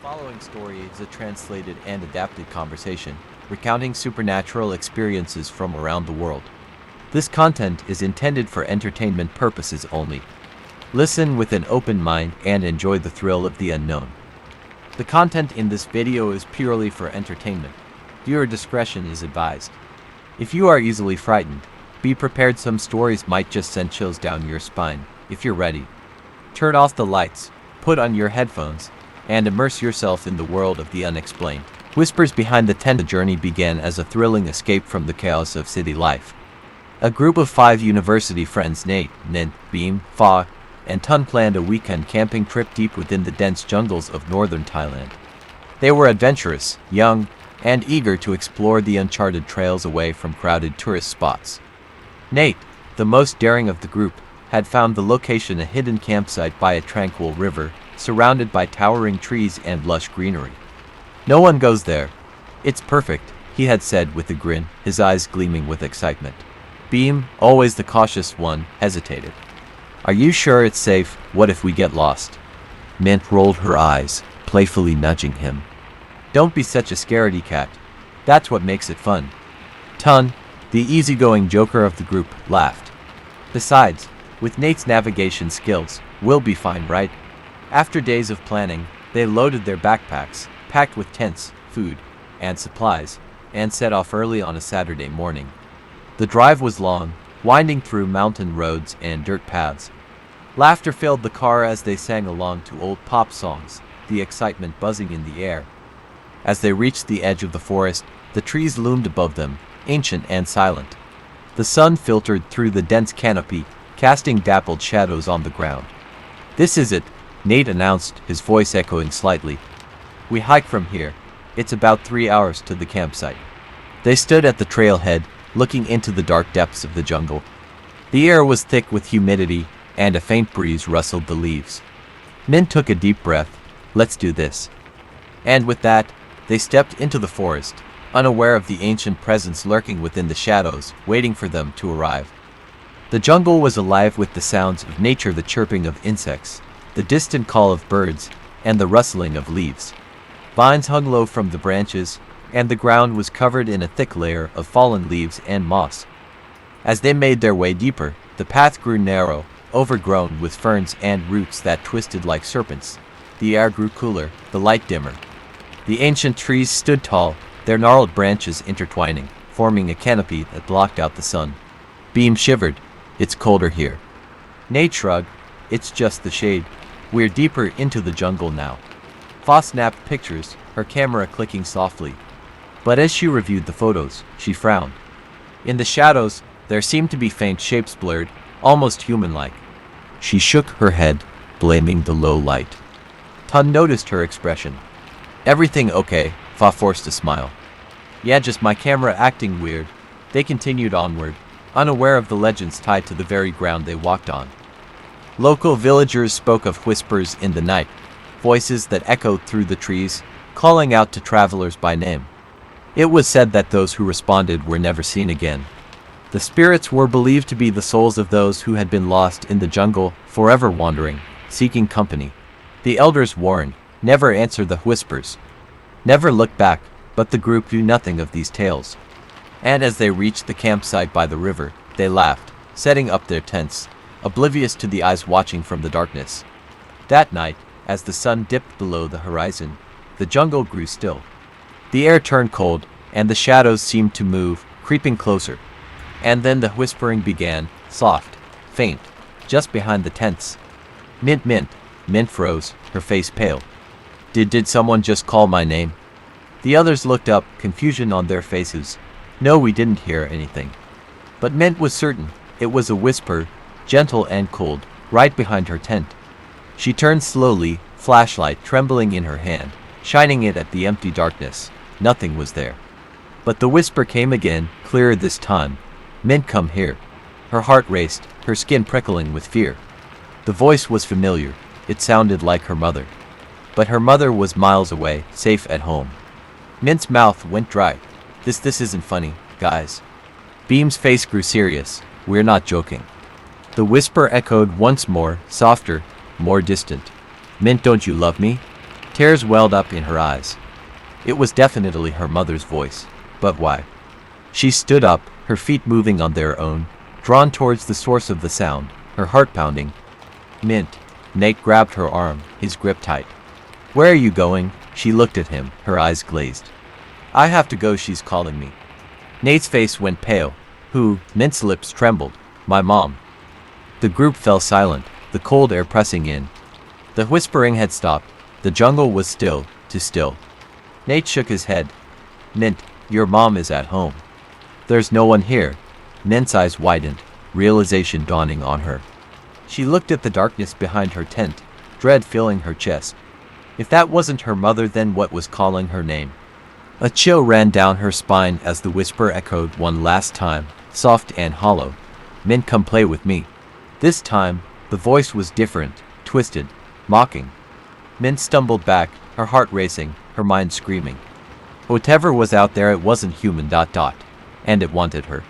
Following story is a translated and adapted conversation, recounting supernatural experiences from around the world. This content is intended for entertainment purposes only. Listen with an open mind and enjoy the thrill of the unknown. The content in this video is purely for entertainment. Viewer discretion is advised. If you are easily frightened, be prepared some stories might just send chills down your spine. If you're ready, turn off the lights, put on your headphones, and immerse yourself in the world of the unexplained. Whispers behind the tent. The journey began as a thrilling escape from the chaos of city life. A group of 5 university friends, Nate, Nin, Beam, Fa, and Tun, planned a weekend camping trip deep within the dense jungles of northern Thailand. They were adventurous, young, and eager to explore the uncharted trails away from crowded tourist spots. Nate, the most daring of the group, had found the location, a hidden campsite by a tranquil river, surrounded by towering trees and lush greenery. "No one goes there. It's perfect," he had said with a grin, his eyes gleaming with excitement. Beam, always the cautious one, hesitated. "Are you sure it's safe? What if we get lost?" Mint rolled her eyes, playfully nudging him. "Don't be such a scaredy cat. That's what makes it fun." Tun, the easygoing joker of the group, laughed. "Besides, with Nate's navigation skills, we'll be fine, right?" After days of planning, they loaded their backpacks, packed with tents, food, and supplies, and set off early on a Saturday morning. The drive was long, winding through mountain roads and dirt paths. Laughter filled the car as they sang along to old pop songs, the excitement buzzing in the air. As they reached the edge of the forest, the trees loomed above them, ancient and silent. The sun filtered through the dense canopy, casting dappled shadows on the ground. "This is it," Nate announced, his voice echoing slightly. "We hike from here. It's about 3 hours to the campsite." They stood at the trailhead, looking into the dark depths of the jungle. The air was thick with humidity, and a faint breeze rustled the leaves. Min took a deep breath. "Let's do this." And with that, they stepped into the forest, unaware of the ancient presence lurking within the shadows, waiting for them to arrive. The jungle was alive with the sounds of nature, the chirping of insects, the distant call of birds, and the rustling of leaves. Vines hung low from the branches, and the ground was covered in a thick layer of fallen leaves and moss. As they made their way deeper, the path grew narrow, overgrown with ferns and roots that twisted like serpents. The air grew cooler, the light dimmer. The ancient trees stood tall, their gnarled branches intertwining, forming a canopy that blocked out the sun. Beam shivered. "It's colder here." Nate shrugged. "It's just the shade. We're deeper into the jungle now." Fa snapped pictures, her camera clicking softly. But as she reviewed the photos, she frowned. In the shadows, there seemed to be faint shapes blurred, almost human-like. She shook her head, blaming the low light. Tun noticed her expression. "Everything okay?" Fa forced a smile. "Yeah, just my camera acting weird." They continued onward, unaware of the legends tied to the very ground they walked on. Local villagers spoke of whispers in the night, voices that echoed through the trees, calling out to travelers by name. It was said that those who responded were never seen again. The spirits were believed to be the souls of those who had been lost in the jungle, forever wandering, seeking company. The elders warned, never answer the whispers. Never look back, but the group knew nothing of these tales. And as they reached the campsite by the river, they laughed, setting up their tents, oblivious to the eyes watching from the darkness. That night, as the sun dipped below the horizon, the jungle grew still. The air turned cold, and the shadows seemed to move, creeping closer. And then the whispering began, soft, faint, just behind the tents. "Mint, Mint." Mint froze, her face pale. Did someone just call my name?" The others looked up, confusion on their faces. "No, we didn't hear anything." But Mint was certain. It was a whisper, gentle and cold, right behind her tent. She turned slowly, flashlight trembling in her hand, shining it at the empty darkness. Nothing was there. But the whisper came again, clearer this time. "Mint, come here." Her heart raced, her skin prickling with fear. The voice was familiar. It sounded like her mother. But her mother was miles away, safe at home. Mint's mouth went dry. This isn't funny, guys." Beam's face grew serious. "We're not joking." The whisper echoed once more, softer, more distant. "Mint, don't you love me?" Tears welled up in her eyes. It was definitely her mother's voice. But why? She stood up, her feet moving on their own, drawn towards the source of the sound, her heart pounding. Mint. Nate grabbed her arm, his grip tight. Where are you going? She looked at him, her eyes glazed. I have to go, she's calling me. Nate's face went pale. Who? Mint's lips trembled. My mom. The group fell silent, the cold air pressing in. The whispering had stopped. The jungle was still, too still. Nate shook his head. Mint, your mom is at home. There's no one here. Mint's eyes widened, realization dawning on her. She looked at the darkness behind her tent, dread filling her chest. If that wasn't her mother, then what was calling her name? A chill ran down her spine as the whisper echoed one last time, soft and hollow. Mint, come play with me. This time, the voice was different, twisted, mocking. Mint stumbled back, her heart racing, her mind screaming. Whatever was out there, it wasn't human. And it wanted her.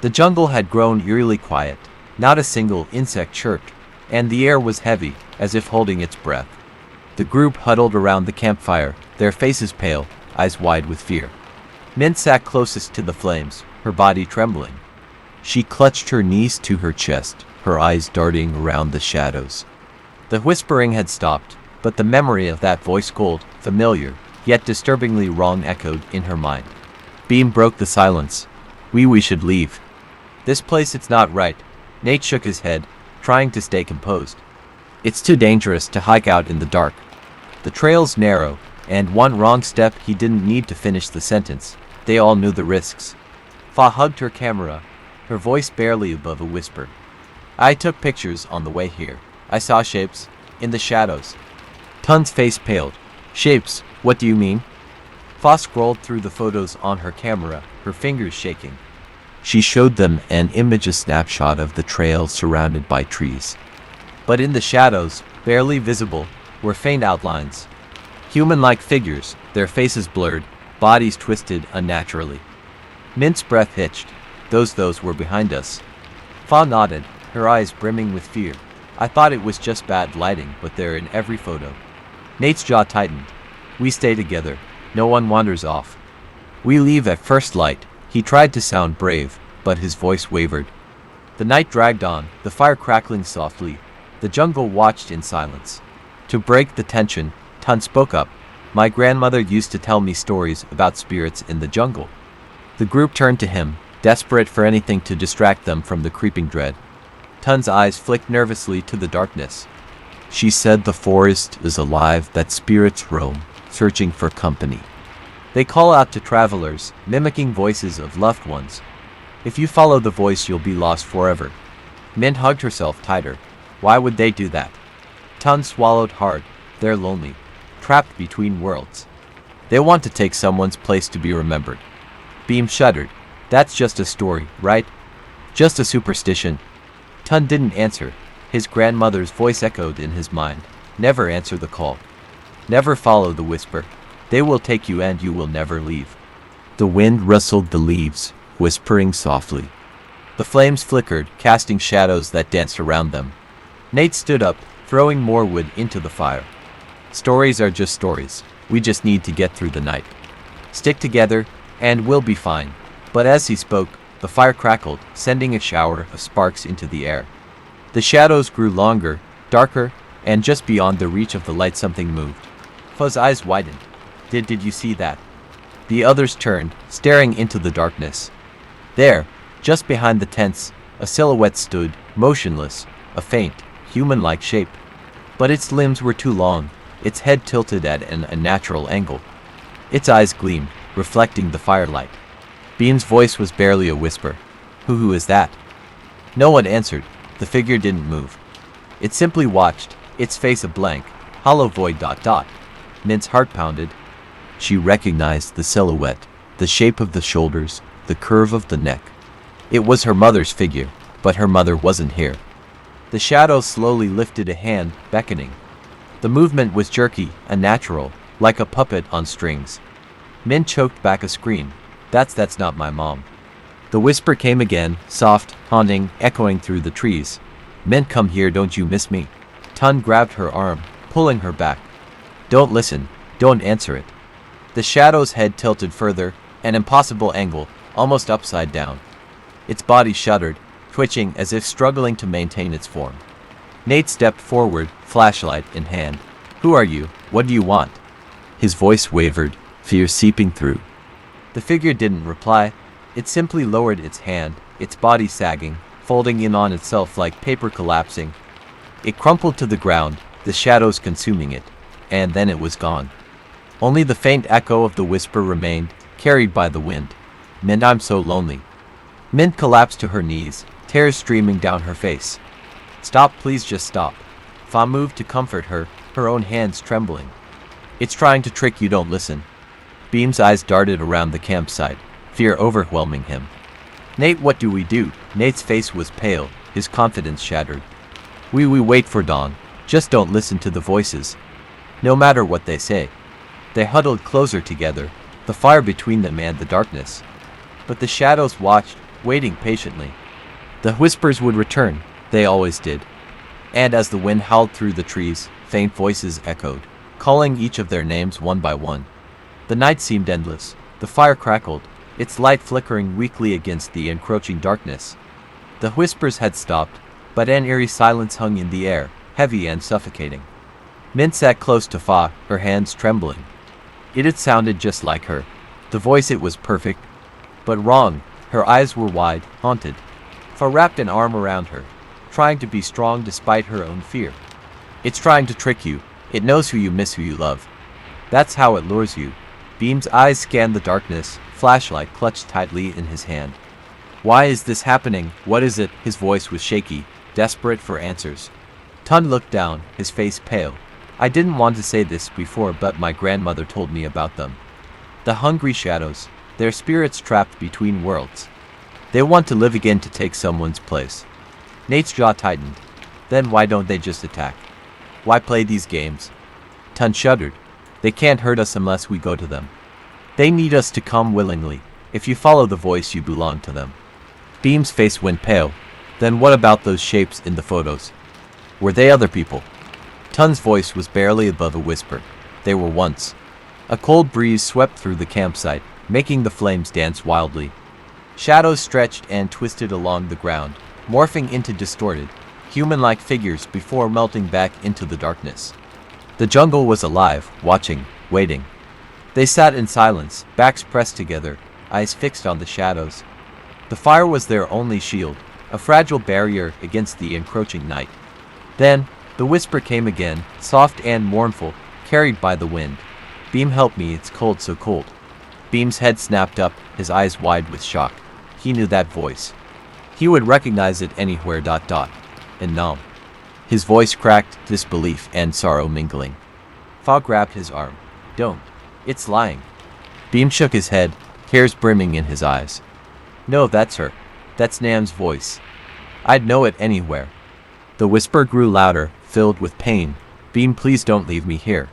The jungle had grown eerily quiet. Not a single insect chirped, and the air was heavy, as if holding its breath. The group huddled around the campfire, their faces pale, eyes wide with fear. Mint sat closest to the flames, her body trembling. She clutched her knees to her chest, her eyes darting around the shadows. The whispering had stopped, but the memory of that voice, cold, familiar, yet disturbingly wrong, echoed in her mind. Beam broke the silence. We should leave. This place, it's not right. Nate shook his head, trying to stay composed. It's too dangerous to hike out in the dark. The trail's narrow, and one wrong step. He didn't need to finish the sentence. They all knew the risks. Fa hugged her camera, her voice barely above a whisper. I took pictures on the way here. I saw shapes in the shadows. Tun's face paled. Shapes, what do you mean? Fa scrolled through the photos on her camera, her fingers shaking. She showed them an image, a snapshot of the trail surrounded by trees. But in the shadows, barely visible, were faint outlines. Human-like figures, their faces blurred, bodies twisted unnaturally. Mint's breath hitched. Those were behind us. Fa nodded, her eyes brimming with fear. I thought it was just bad lighting, but they're in every photo. Nate's jaw tightened. We stay together. No one wanders off. We leave at first light. He tried to sound brave, but his voice wavered. The night dragged on, the fire crackling softly. The jungle watched in silence. To break the tension, Tun spoke up. My grandmother used to tell me stories about spirits in the jungle. The group turned to him, desperate for anything to distract them from the creeping dread. Tun's eyes flicked nervously to the darkness. She said the forest is alive, that spirits roam, searching for company. They call out to travelers, mimicking voices of loved ones. If you follow the voice, you'll be lost forever. Mint hugged herself tighter. Why would they do that? Tun swallowed hard. They're lonely, trapped between worlds. They want to take someone's place to be remembered. Beam shuddered. That's just a story, right? Just a superstition. Tun didn't answer. His grandmother's voice echoed in his mind. Never answer the call. Never follow the whisper. They will take you and you will never leave. The wind rustled the leaves, whispering softly. The flames flickered, casting shadows that danced around them. Nate stood up, throwing more wood into the fire. Stories are just stories. We just need to get through the night. Stick together, and we'll be fine. But as he spoke, the fire crackled, sending a shower of sparks into the air. The shadows grew longer, darker, and just beyond the reach of the light something moved. Fa's eyes widened. Did you see that? The others turned, staring into the darkness. There, just behind the tents, a silhouette stood, motionless, a faint, human-like shape. But its limbs were too long, its head tilted at an unnatural angle. Its eyes gleamed, reflecting the firelight. Bean's voice was barely a whisper. Who is that? No one answered. The figure didn't move. It simply watched, its face a blank, hollow void. Mint's heart pounded. She recognized the silhouette, the shape of the shoulders, the curve of the neck. It was her mother's figure, but her mother wasn't here. The shadow slowly lifted a hand, beckoning. The movement was jerky, unnatural, like a puppet on strings. Mint choked back a scream. That's not my mom. The whisper came again, soft, haunting, echoing through the trees. Mint, come here, don't you miss me? Tun grabbed her arm, pulling her back. Don't listen, don't answer it. The shadow's head tilted further, an impossible angle, almost upside down. Its body shuddered, twitching as if struggling to maintain its form. Nate stepped forward, flashlight in hand. Who are you? What do you want? His voice wavered, fear seeping through. The figure didn't reply. It simply lowered its hand, its body sagging, folding in on itself like paper collapsing. It crumpled to the ground, the shadows consuming it, and then it was gone. Only the faint echo of the whisper remained, carried by the wind. Mint, I'm so lonely. Mint collapsed to her knees, tears streaming down her face. Stop, please just stop. Fa moved to comfort her, her own hands trembling. It's trying to trick you, don't listen. Beam's eyes darted around the campsite, fear overwhelming him. Nate, what do we do? Nate's face was pale, his confidence shattered. We wait for dawn. Just don't listen to the voices. No matter what they say. They huddled closer together, the fire between them and the darkness. But the shadows watched, waiting patiently. The whispers would return, they always did. And as the wind howled through the trees, faint voices echoed, calling each of their names one by one. The night seemed endless. The fire crackled, its light flickering weakly against the encroaching darkness. The whispers had stopped, but an eerie silence hung in the air, heavy and suffocating. Mint sat close to Fa, her hands trembling. It had sounded just like her. The voice, it was perfect, but wrong. Her eyes were wide, haunted. Fa wrapped an arm around her, trying to be strong despite her own fear. It's trying to trick you. It knows who you miss, who you love. That's how it lures you. Beam's eyes scanned the darkness, flashlight clutched tightly in his hand. Why is this happening? What is it? His voice was shaky, desperate for answers. Tun looked down, his face pale. I didn't want to say this before, but my grandmother told me about them. The hungry shadows, their spirits trapped between worlds. They want to live again, to take someone's place. Nate's jaw tightened. Then why don't they just attack? Why play these games? Tun shuddered. They can't hurt us unless we go to them. They need us to come willingly. If you follow the voice, you belong to them. Beam's face went pale. Then what about those shapes in the photos? Were they other people? Tun's voice was barely above a whisper. They were once. A cold breeze swept through the campsite, making the flames dance wildly. Shadows stretched and twisted along the ground, morphing into distorted, human-like figures before melting back into the darkness. The jungle was alive, watching, waiting. They sat in silence, backs pressed together, eyes fixed on the shadows. The fire was their only shield, a fragile barrier against the encroaching night. Then, the whisper came again, soft and mournful, carried by the wind. Beam, help me, it's cold, so cold. Beam's head snapped up, his eyes wide with shock. He knew that voice. He would recognize it anywhere. And Nam. His voice cracked, disbelief and sorrow mingling. Fa grabbed his arm. Don't. It's lying. Beam shook his head, tears brimming in his eyes. No, that's her. That's Nam's voice. I'd know it anywhere. The whisper grew louder, filled with pain. Beam, please don't leave me here.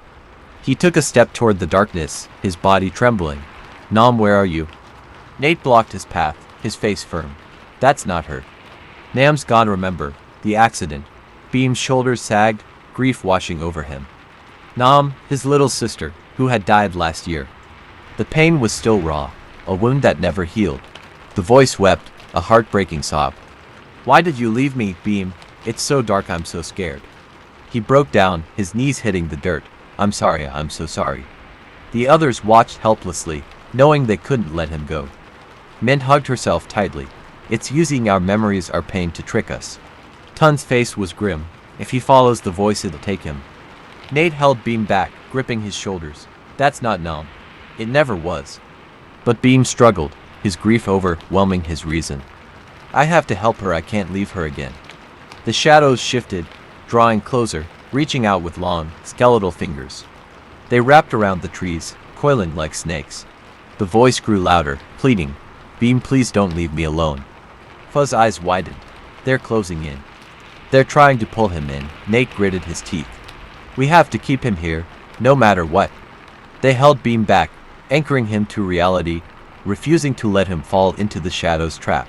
He took a step toward the darkness, his body trembling. Nam, where are you? Nate blocked his path, his face firm. That's not her. Nam's gone, remember. The accident. Beam's shoulders sagged, grief washing over him. Nam, his little sister, who had died last year. The pain was still raw, a wound that never healed. The voice wept, a heartbreaking sob. Why did you leave me, Beam? It's so dark, I'm so scared. He broke down, his knees hitting the dirt. I'm sorry, I'm so sorry. The others watched helplessly, knowing they couldn't let him go. Mint hugged herself tightly. It's using our memories, our pain to trick us. Tun's face was grim. If he follows the voice, it'll take him. Nate held Beam back, gripping his shoulders. That's not Nam. It never was. But Beam struggled, his grief overwhelming his reason. I have to help her, I can't leave her again. The shadows shifted, drawing closer, reaching out with long, skeletal fingers. They wrapped around the trees, coiling like snakes. The voice grew louder, pleading. Beam, please don't leave me alone. Fa's eyes widened. They're closing in. They're trying to pull him in. Nate gritted his teeth. We have to keep him here, no matter what. They held Beam back, anchoring him to reality, refusing to let him fall into the shadows' trap.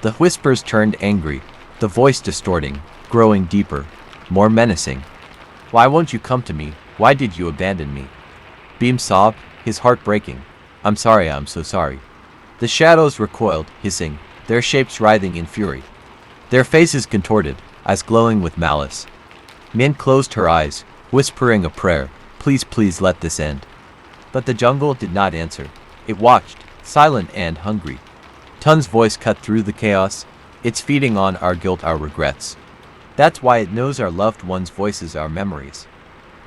The whispers turned angry, the voice distorting, growing deeper, more menacing. Why won't you come to me? Why did you abandon me? Beam sobbed, his heart breaking. I'm sorry, I'm so sorry. The shadows recoiled, hissing, their shapes writhing in fury. Their faces contorted, eyes glowing with malice. Min closed her eyes, whispering a prayer. Please, please let this end. But the jungle did not answer. It watched, silent and hungry. Tun's voice cut through the chaos. It's feeding on our guilt, our regrets. That's why it knows our loved ones' voices, our memories.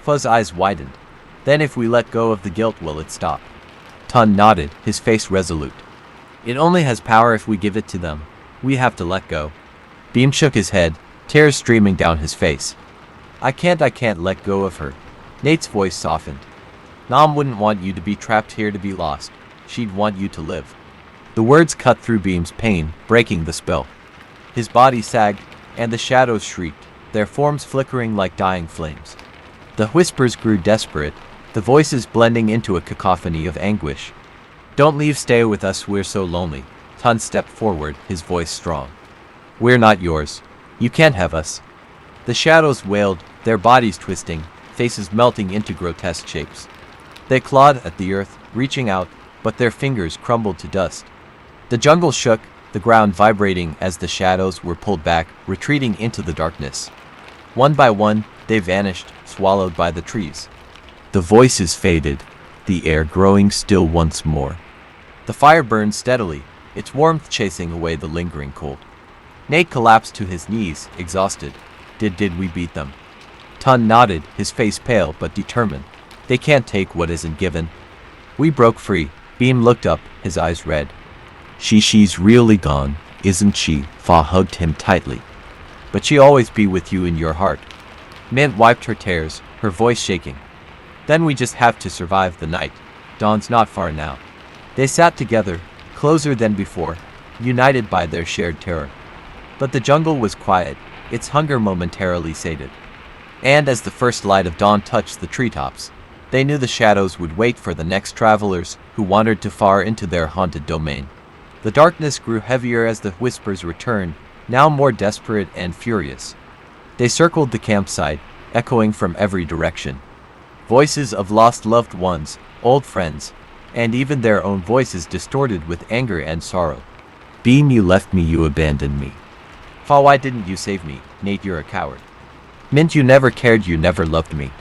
Fu's eyes widened. Then if we let go of the guilt, will it stop? Tun nodded, his face resolute. It only has power if we give it to them. We have to let go. Beam shook his head, tears streaming down his face. I can't let go of her. Nate's voice softened. Nam wouldn't want you to be trapped here to be lost. She'd want you to live. The words cut through Beam's pain, breaking the spell. His body sagged, and the shadows shrieked, their forms flickering like dying flames. The whispers grew desperate, the voices blending into a cacophony of anguish. Don't leave, stay with us, we're so lonely. Tun stepped forward, his voice strong. We're not yours. You can't have us. The shadows wailed, their bodies twisting, faces melting into grotesque shapes. They clawed at the earth, reaching out, but their fingers crumbled to dust. The jungle shook, the ground vibrating as the shadows were pulled back, retreating into the darkness. One by one, they vanished, swallowed by the trees. The voices faded, the air growing still once more. The fire burned steadily, its warmth chasing away the lingering cold. Nate collapsed to his knees, exhausted. Did we beat them? Tun nodded, his face pale but determined. They can't take what isn't given. We broke free. Beam looked up, his eyes red. She's really gone, isn't she? Fa hugged him tightly. But she'll always be with you in your heart. Mint wiped her tears, her voice shaking. Then we just have to survive the night. Dawn's not far now. They sat together, closer than before, united by their shared terror. But the jungle was quiet, its hunger momentarily sated. And as the first light of dawn touched the treetops, they knew the shadows would wait for the next travelers who wandered too far into their haunted domain. The darkness grew heavier as the whispers returned, now more desperate and furious. They circled the campsite, echoing from every direction. Voices of lost loved ones, old friends, and even their own voices distorted with anger and sorrow. Beam, you left me, you abandoned me. Fa, why didn't you save me? Nate, you're a coward. Mint, you never cared, you never loved me.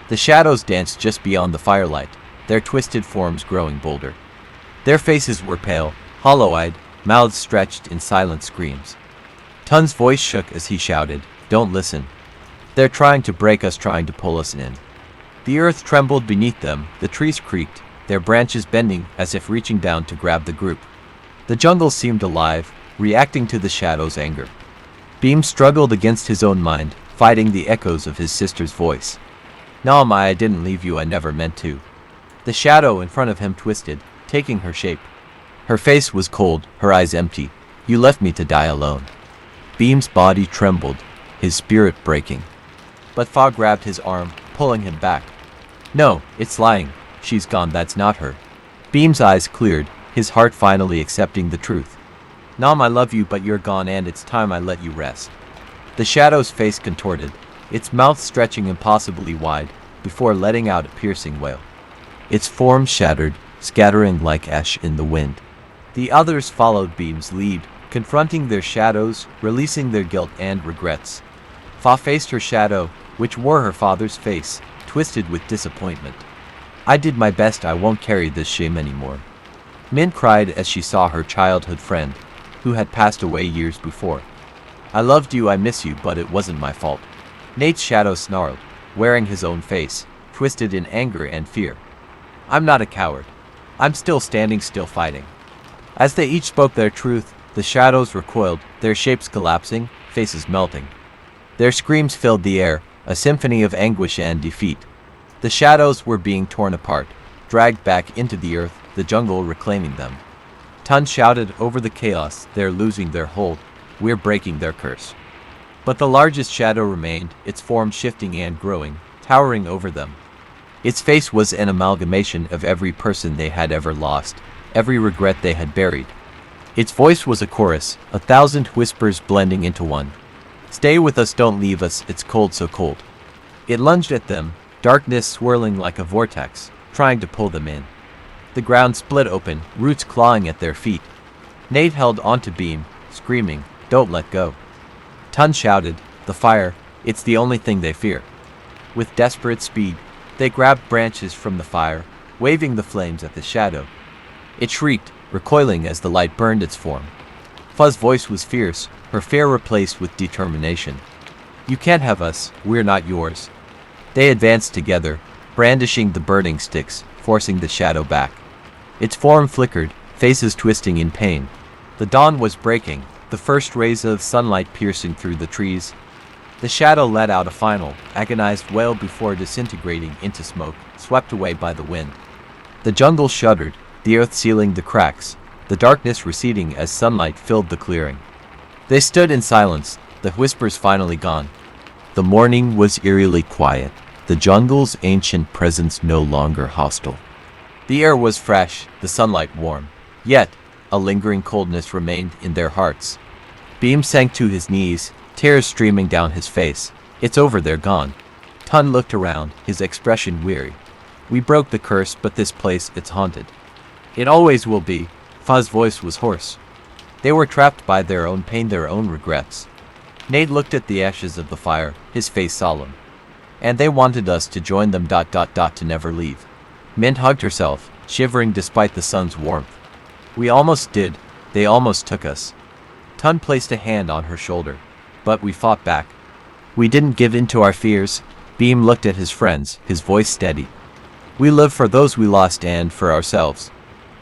The shadows danced just beyond the firelight, their twisted forms growing bolder. Their faces were pale, hollow-eyed, mouths stretched in silent screams. Tun's voice shook as he shouted, don't listen. They're trying to break us, trying to pull us in. The earth trembled beneath them, the trees creaked, their branches bending as if reaching down to grab the group. The jungle seemed alive, reacting to the shadows' anger. Beam struggled against his own mind, fighting the echoes of his sister's voice. Nam, I didn't leave you, I never meant to. The shadow in front of him twisted, taking her shape. Her face was cold, her eyes empty. You left me to die alone. Beam's body trembled, his spirit breaking. But Fa grabbed his arm, pulling him back. No, it's lying. She's gone, that's not her. Beam's eyes cleared, his heart finally accepting the truth. Nam, I love you, but you're gone and it's time I let you rest. The shadow's face contorted, its mouth stretching impossibly wide, before letting out a piercing wail. Its form shattered, scattering like ash in the wind. The others followed Beam's lead, confronting their shadows, releasing their guilt and regrets. Fa faced her shadow, which wore her father's face, twisted with disappointment. I did my best, I won't carry this shame anymore. Min cried as she saw her childhood friend, who had passed away years before. I loved you, I miss you, but it wasn't my fault. Nate's shadow snarled, wearing his own face, twisted in anger and fear. I'm not a coward. I'm still standing, still fighting. As they each spoke their truth, the shadows recoiled, their shapes collapsing, faces melting. Their screams filled the air, a symphony of anguish and defeat. The shadows were being torn apart, dragged back into the earth, the jungle reclaiming them. Tun shouted over the chaos, they're losing their hold, we're breaking their curse. But the largest shadow remained, its form shifting and growing, towering over them. Its face was an amalgamation of every person they had ever lost, every regret they had buried. Its voice was a chorus, 1,000 whispers blending into one. Stay with us, don't leave us, it's cold, so cold. It lunged at them, darkness swirling like a vortex, trying to pull them in. The ground split open, roots clawing at their feet. Nate held onto Beam, screaming, "Don't let go." Tun shouted, "The fire, it's the only thing they fear." With desperate speed, they grabbed branches from the fire, waving the flames at the shadow. It shrieked, recoiling as the light burned its form. Fuzz's voice was fierce, her fear replaced with determination. "You can't have us, we're not yours." They advanced together, brandishing the burning sticks, forcing the shadow back. Its form flickered, faces twisting in pain. The dawn was breaking, the first rays of sunlight piercing through the trees. The shadow let out a final, agonized wail before disintegrating into smoke, swept away by the wind. The jungle shuddered, the earth sealing the cracks, the darkness receding as sunlight filled the clearing. They stood in silence, the whispers finally gone. The morning was eerily quiet, the jungle's ancient presence no longer hostile. The air was fresh, the sunlight warm. Yet, a lingering coldness remained in their hearts. Beam sank to his knees, tears streaming down his face. "It's over, they're gone." Tun looked around, his expression weary. "We broke the curse, but this place, it's haunted." "It always will be." Fuzz's voice was hoarse. They were trapped by their own pain, their own regrets. Nate looked at the ashes of the fire, his face solemn. "And they wanted us to join them ... to never leave." Mint hugged herself, shivering despite the sun's warmth. "We almost did. They almost took us." Tun placed a hand on her shoulder. "But we fought back. We didn't give in to our fears." Beam looked at his friends, his voice steady. "We live for those we lost and for ourselves."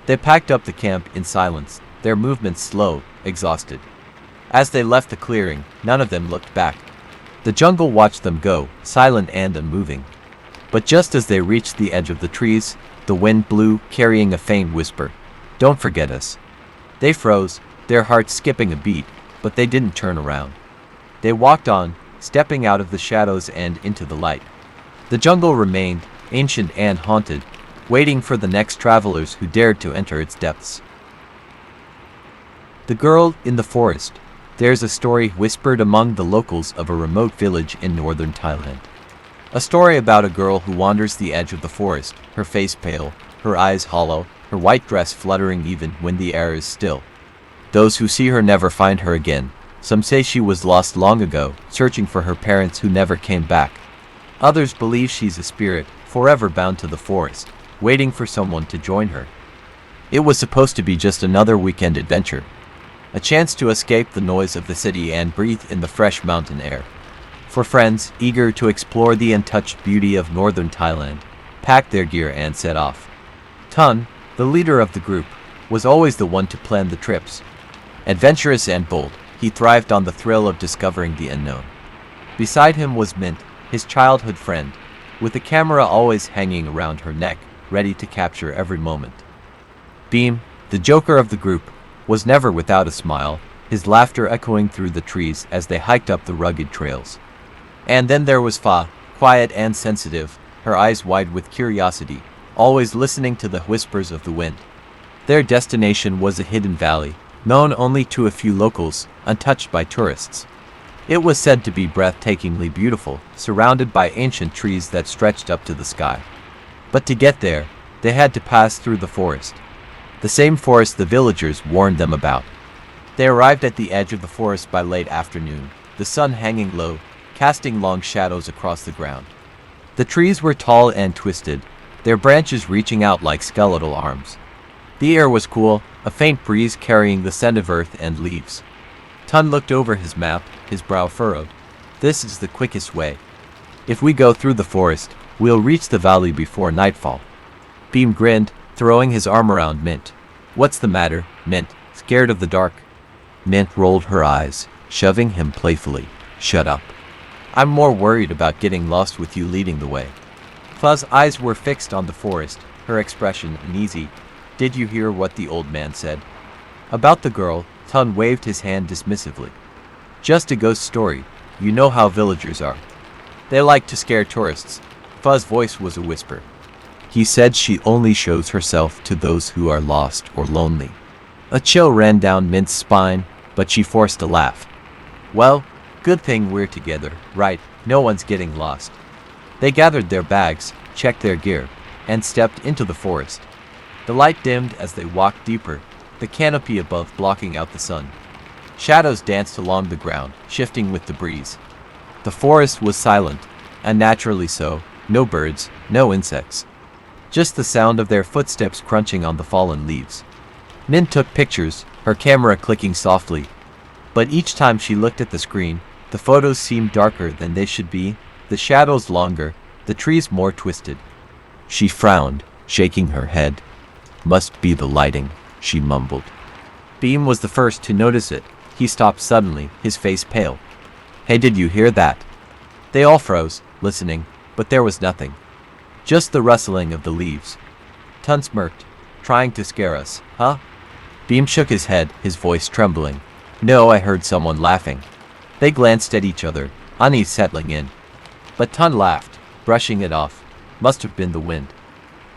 They packed up the camp in silence, their movements slow, exhausted. As they left the clearing, none of them looked back. The jungle watched them go, silent and unmoving. But just as they reached the edge of the trees, the wind blew, carrying a faint whisper. "Don't forget us." They froze, their hearts skipping a beat, but they didn't turn around. They walked on, stepping out of the shadows and into the light. The jungle remained, ancient and haunted, waiting for the next travelers who dared to enter its depths. The Girl in the Forest. There's a story whispered among the locals of a remote village in northern Thailand. A story about a girl who wanders the edge of the forest, her face pale, her eyes hollow, her white dress fluttering even when the air is still. Those who see her never find her again. Some say she was lost long ago, searching for her parents who never came back. Others believe she's a spirit, forever bound to the forest, waiting for someone to join her. It was supposed to be just another weekend adventure. A chance to escape the noise of the city and breathe in the fresh mountain air. For friends eager to explore the untouched beauty of northern Thailand, packed their gear and set off. Tun, the leader of the group, was always the one to plan the trips. Adventurous and bold, he thrived on the thrill of discovering the unknown. Beside him was Mint, his childhood friend, with the camera always hanging around her neck, ready to capture every moment. Beam, the joker of the group, was never without a smile, his laughter echoing through the trees as they hiked up the rugged trails. And then there was Fa, quiet and sensitive, her eyes wide with curiosity, always listening to the whispers of the wind. Their destination was a hidden valley, known only to a few locals, untouched by tourists. It was said to be breathtakingly beautiful, surrounded by ancient trees that stretched up to the sky. But to get there, they had to pass through the forest. The same forest the villagers warned them about. They arrived at the edge of the forest by late afternoon, the sun hanging low, casting long shadows across the ground. The trees were tall and twisted, their branches reaching out like skeletal arms. The air was cool, a faint breeze carrying the scent of earth and leaves. Tun looked over his map, his brow furrowed. "This is the quickest way. If we go through the forest, we'll reach the valley before nightfall." Beam grinned, throwing his arm around Mint. "What's the matter, Mint? Scared of the dark?" Mint rolled her eyes, shoving him playfully. "Shut up. I'm more worried about getting lost with you leading the way." Fuzz's eyes were fixed on the forest, her expression uneasy. "Did you hear what the old man said?" About the girl, Tun waved his hand dismissively. "Just a ghost story. You know how villagers are. They like to scare tourists." Fuzz's voice was a whisper. "He said she only shows herself to those who are lost or lonely." A chill ran down Mint's spine, but she forced a laugh. "Well, good thing we're together, right? No one's getting lost." They gathered their bags, checked their gear, and stepped into the forest. The light dimmed as they walked deeper, the canopy above blocking out the sun. Shadows danced along the ground, shifting with the breeze. The forest was silent, unnaturally so, no birds, no insects. Just the sound of their footsteps crunching on the fallen leaves. Min took pictures, her camera clicking softly. But each time she looked at the screen, the photos seemed darker than they should be, the shadows longer, the trees more twisted. She frowned, shaking her head. "Must be the lighting," she mumbled. Beam was the first to notice it. He stopped suddenly, his face pale. "Hey, did you hear that?" They all froze, listening, but there was nothing. Just the rustling of the leaves. Tun smirked. "Trying to scare us, huh?" Beam shook his head, his voice trembling. "No, I heard someone laughing." They glanced at each other, unease settling in. But Tun laughed, brushing it off. Must have been the wind.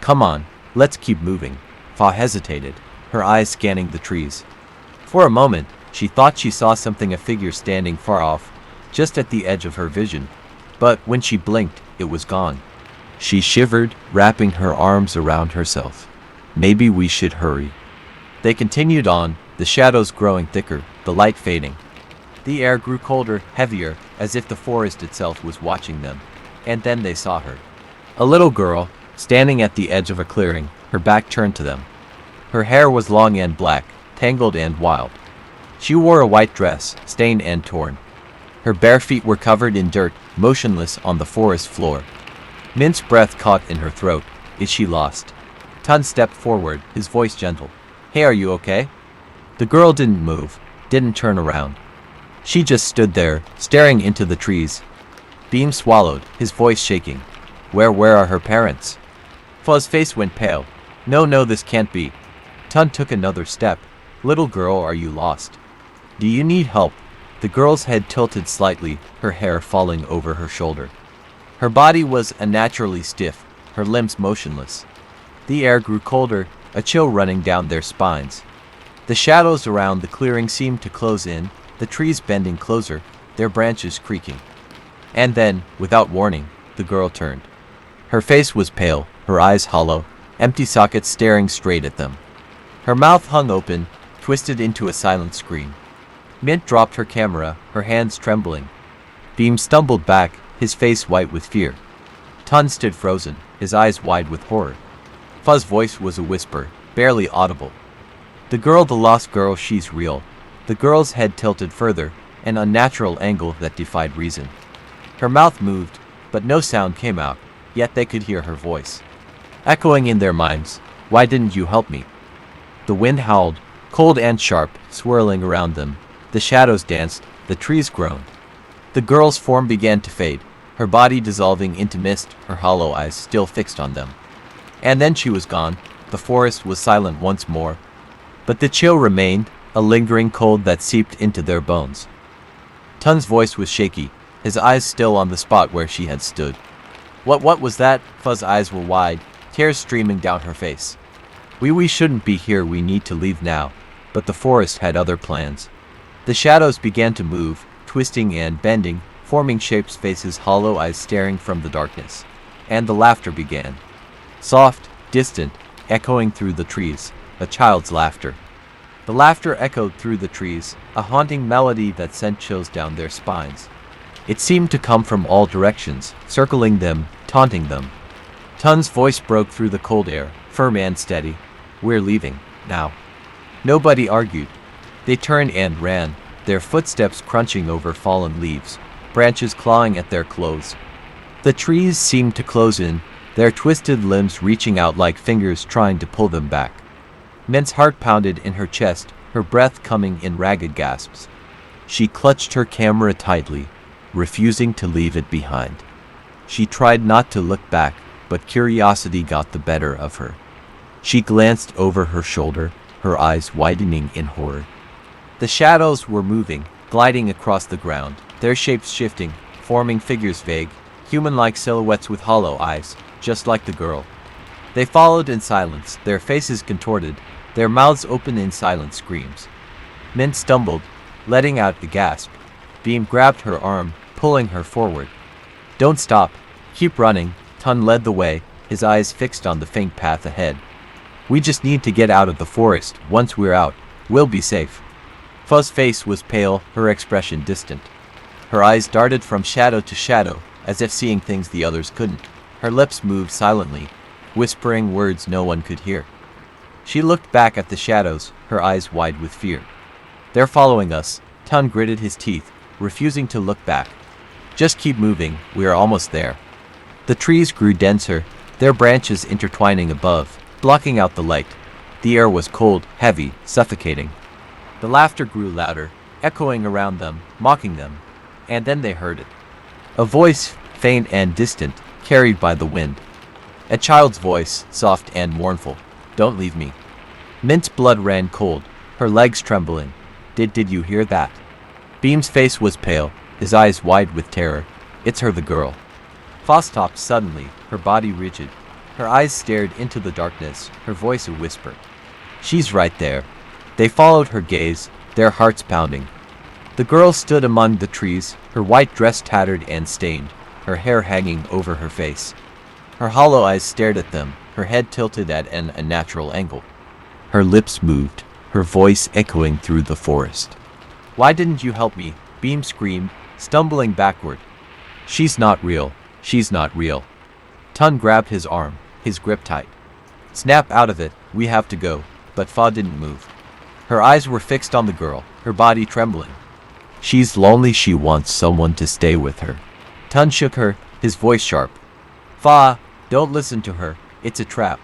"Come on, let's keep moving." Fa hesitated, her eyes scanning the trees. For a moment, she thought she saw something, a figure standing far off, just at the edge of her vision. But when she blinked, it was gone. She shivered, wrapping her arms around herself. "Maybe we should hurry." They continued on, the shadows growing thicker, the light fading. The air grew colder, heavier, as if the forest itself was watching them. And then they saw her. A little girl, standing at the edge of a clearing, her back turned to them. Her hair was long and black, tangled and wild. She wore a white dress, stained and torn. Her bare feet were covered in dirt, motionless on the forest floor. Min's breath caught in her throat. Is she lost? Tun stepped forward, his voice gentle. "Hey, are you okay?" The girl didn't move, didn't turn around. She just stood there, staring into the trees. Beam swallowed, his voice shaking. Where are her parents?" Fa's face went pale. No, this can't be." Tun took another step. "Little girl, are you lost? Do you need help?" The girl's head tilted slightly, her hair falling over her shoulder. Her body was unnaturally stiff, her limbs motionless. The air grew colder, a chill running down their spines. The shadows around the clearing seemed to close in, the trees bending closer, their branches creaking. And then, without warning, the girl turned. Her face was pale, her eyes hollow, empty sockets staring straight at them. Her mouth hung open, twisted into a silent scream. Mint dropped her camera, her hands trembling. Beam stumbled back, his face white with fear. Tun stood frozen, his eyes wide with horror. Fa's voice was a whisper, barely audible. "The girl, the lost girl, she's real." The girl's head tilted further, an unnatural angle that defied reason. Her mouth moved, but no sound came out, yet they could hear her voice. Echoing in their minds, "Why didn't you help me?" The wind howled, cold and sharp, swirling around them. The shadows danced, the trees groaned. The girl's form began to fade, her body dissolving into mist, her hollow eyes still fixed on them. And then she was gone. The forest was silent once more. But the chill remained, a lingering cold that seeped into their bones. Tun's voice was shaky, his eyes still on the spot where she had stood. What was that?" Fa's eyes were wide, tears streaming down her face. We shouldn't be here, we need to leave now." But the forest had other plans. The shadows began to move, twisting and bending, forming shapes, faces, hollow eyes staring from the darkness. And the laughter began. Soft, distant, echoing through the trees, a child's laughter. The laughter echoed through the trees, a haunting melody that sent chills down their spines. It seemed to come from all directions, circling them, taunting them. Tun's voice broke through the cold air, firm and steady. "We're leaving, now." Nobody argued. They turned and ran, their footsteps crunching over fallen leaves, branches clawing at their clothes. The trees seemed to close in, their twisted limbs reaching out like fingers trying to pull them back. Min's heart pounded in her chest, her breath coming in ragged gasps. She clutched her camera tightly, refusing to leave it behind. She tried not to look back, but curiosity got the better of her. She glanced over her shoulder, her eyes widening in horror. The shadows were moving, gliding across the ground, their shapes shifting, forming figures vague, human-like silhouettes with hollow eyes, just like the girl. They followed in silence, their faces contorted, their mouths open in silent screams. Min stumbled, letting out a gasp. Beam grabbed her arm, pulling her forward. "Don't stop. Keep running, Tun led the way, his eyes fixed on the faint path ahead. We just need to get out of the forest. Once we're out, we'll be safe. Fuzz's face was pale, her expression distant. Her eyes darted from shadow to shadow, as if seeing things the others couldn't. Her lips moved silently, whispering words no one could hear. She looked back at the shadows, her eyes wide with fear. They're following us, Tun gritted his teeth, refusing to look back. Just keep moving, we are almost there. The trees grew denser, their branches intertwining above, blocking out the light. The air was cold, heavy, suffocating. The laughter grew louder, echoing around them, mocking them. And then they heard it. A voice, faint and distant, carried by the wind. A child's voice, soft and mournful. Don't leave me. Mint's blood ran cold, her legs trembling. Did you hear that? Beam's face was pale, his eyes wide with terror. It's her, the girl. Fa stopped suddenly, her body rigid. Her eyes stared into the darkness, her voice a whisper. She's right there. They followed her gaze, their hearts pounding. The girl stood among the trees, her white dress tattered and stained, her hair hanging over her face. Her hollow eyes stared at them, her head tilted at an unnatural angle. Her lips moved, her voice echoing through the forest. Why didn't you help me? Beam screamed, stumbling backward. She's not real. She's not real. Tun grabbed his arm, his grip tight. Snap out of it, we have to go. But Fa didn't move. Her eyes were fixed on the girl, her body trembling. She's lonely, she wants someone to stay with her. Tun shook her, his voice sharp. Fa, don't listen to her, it's a trap.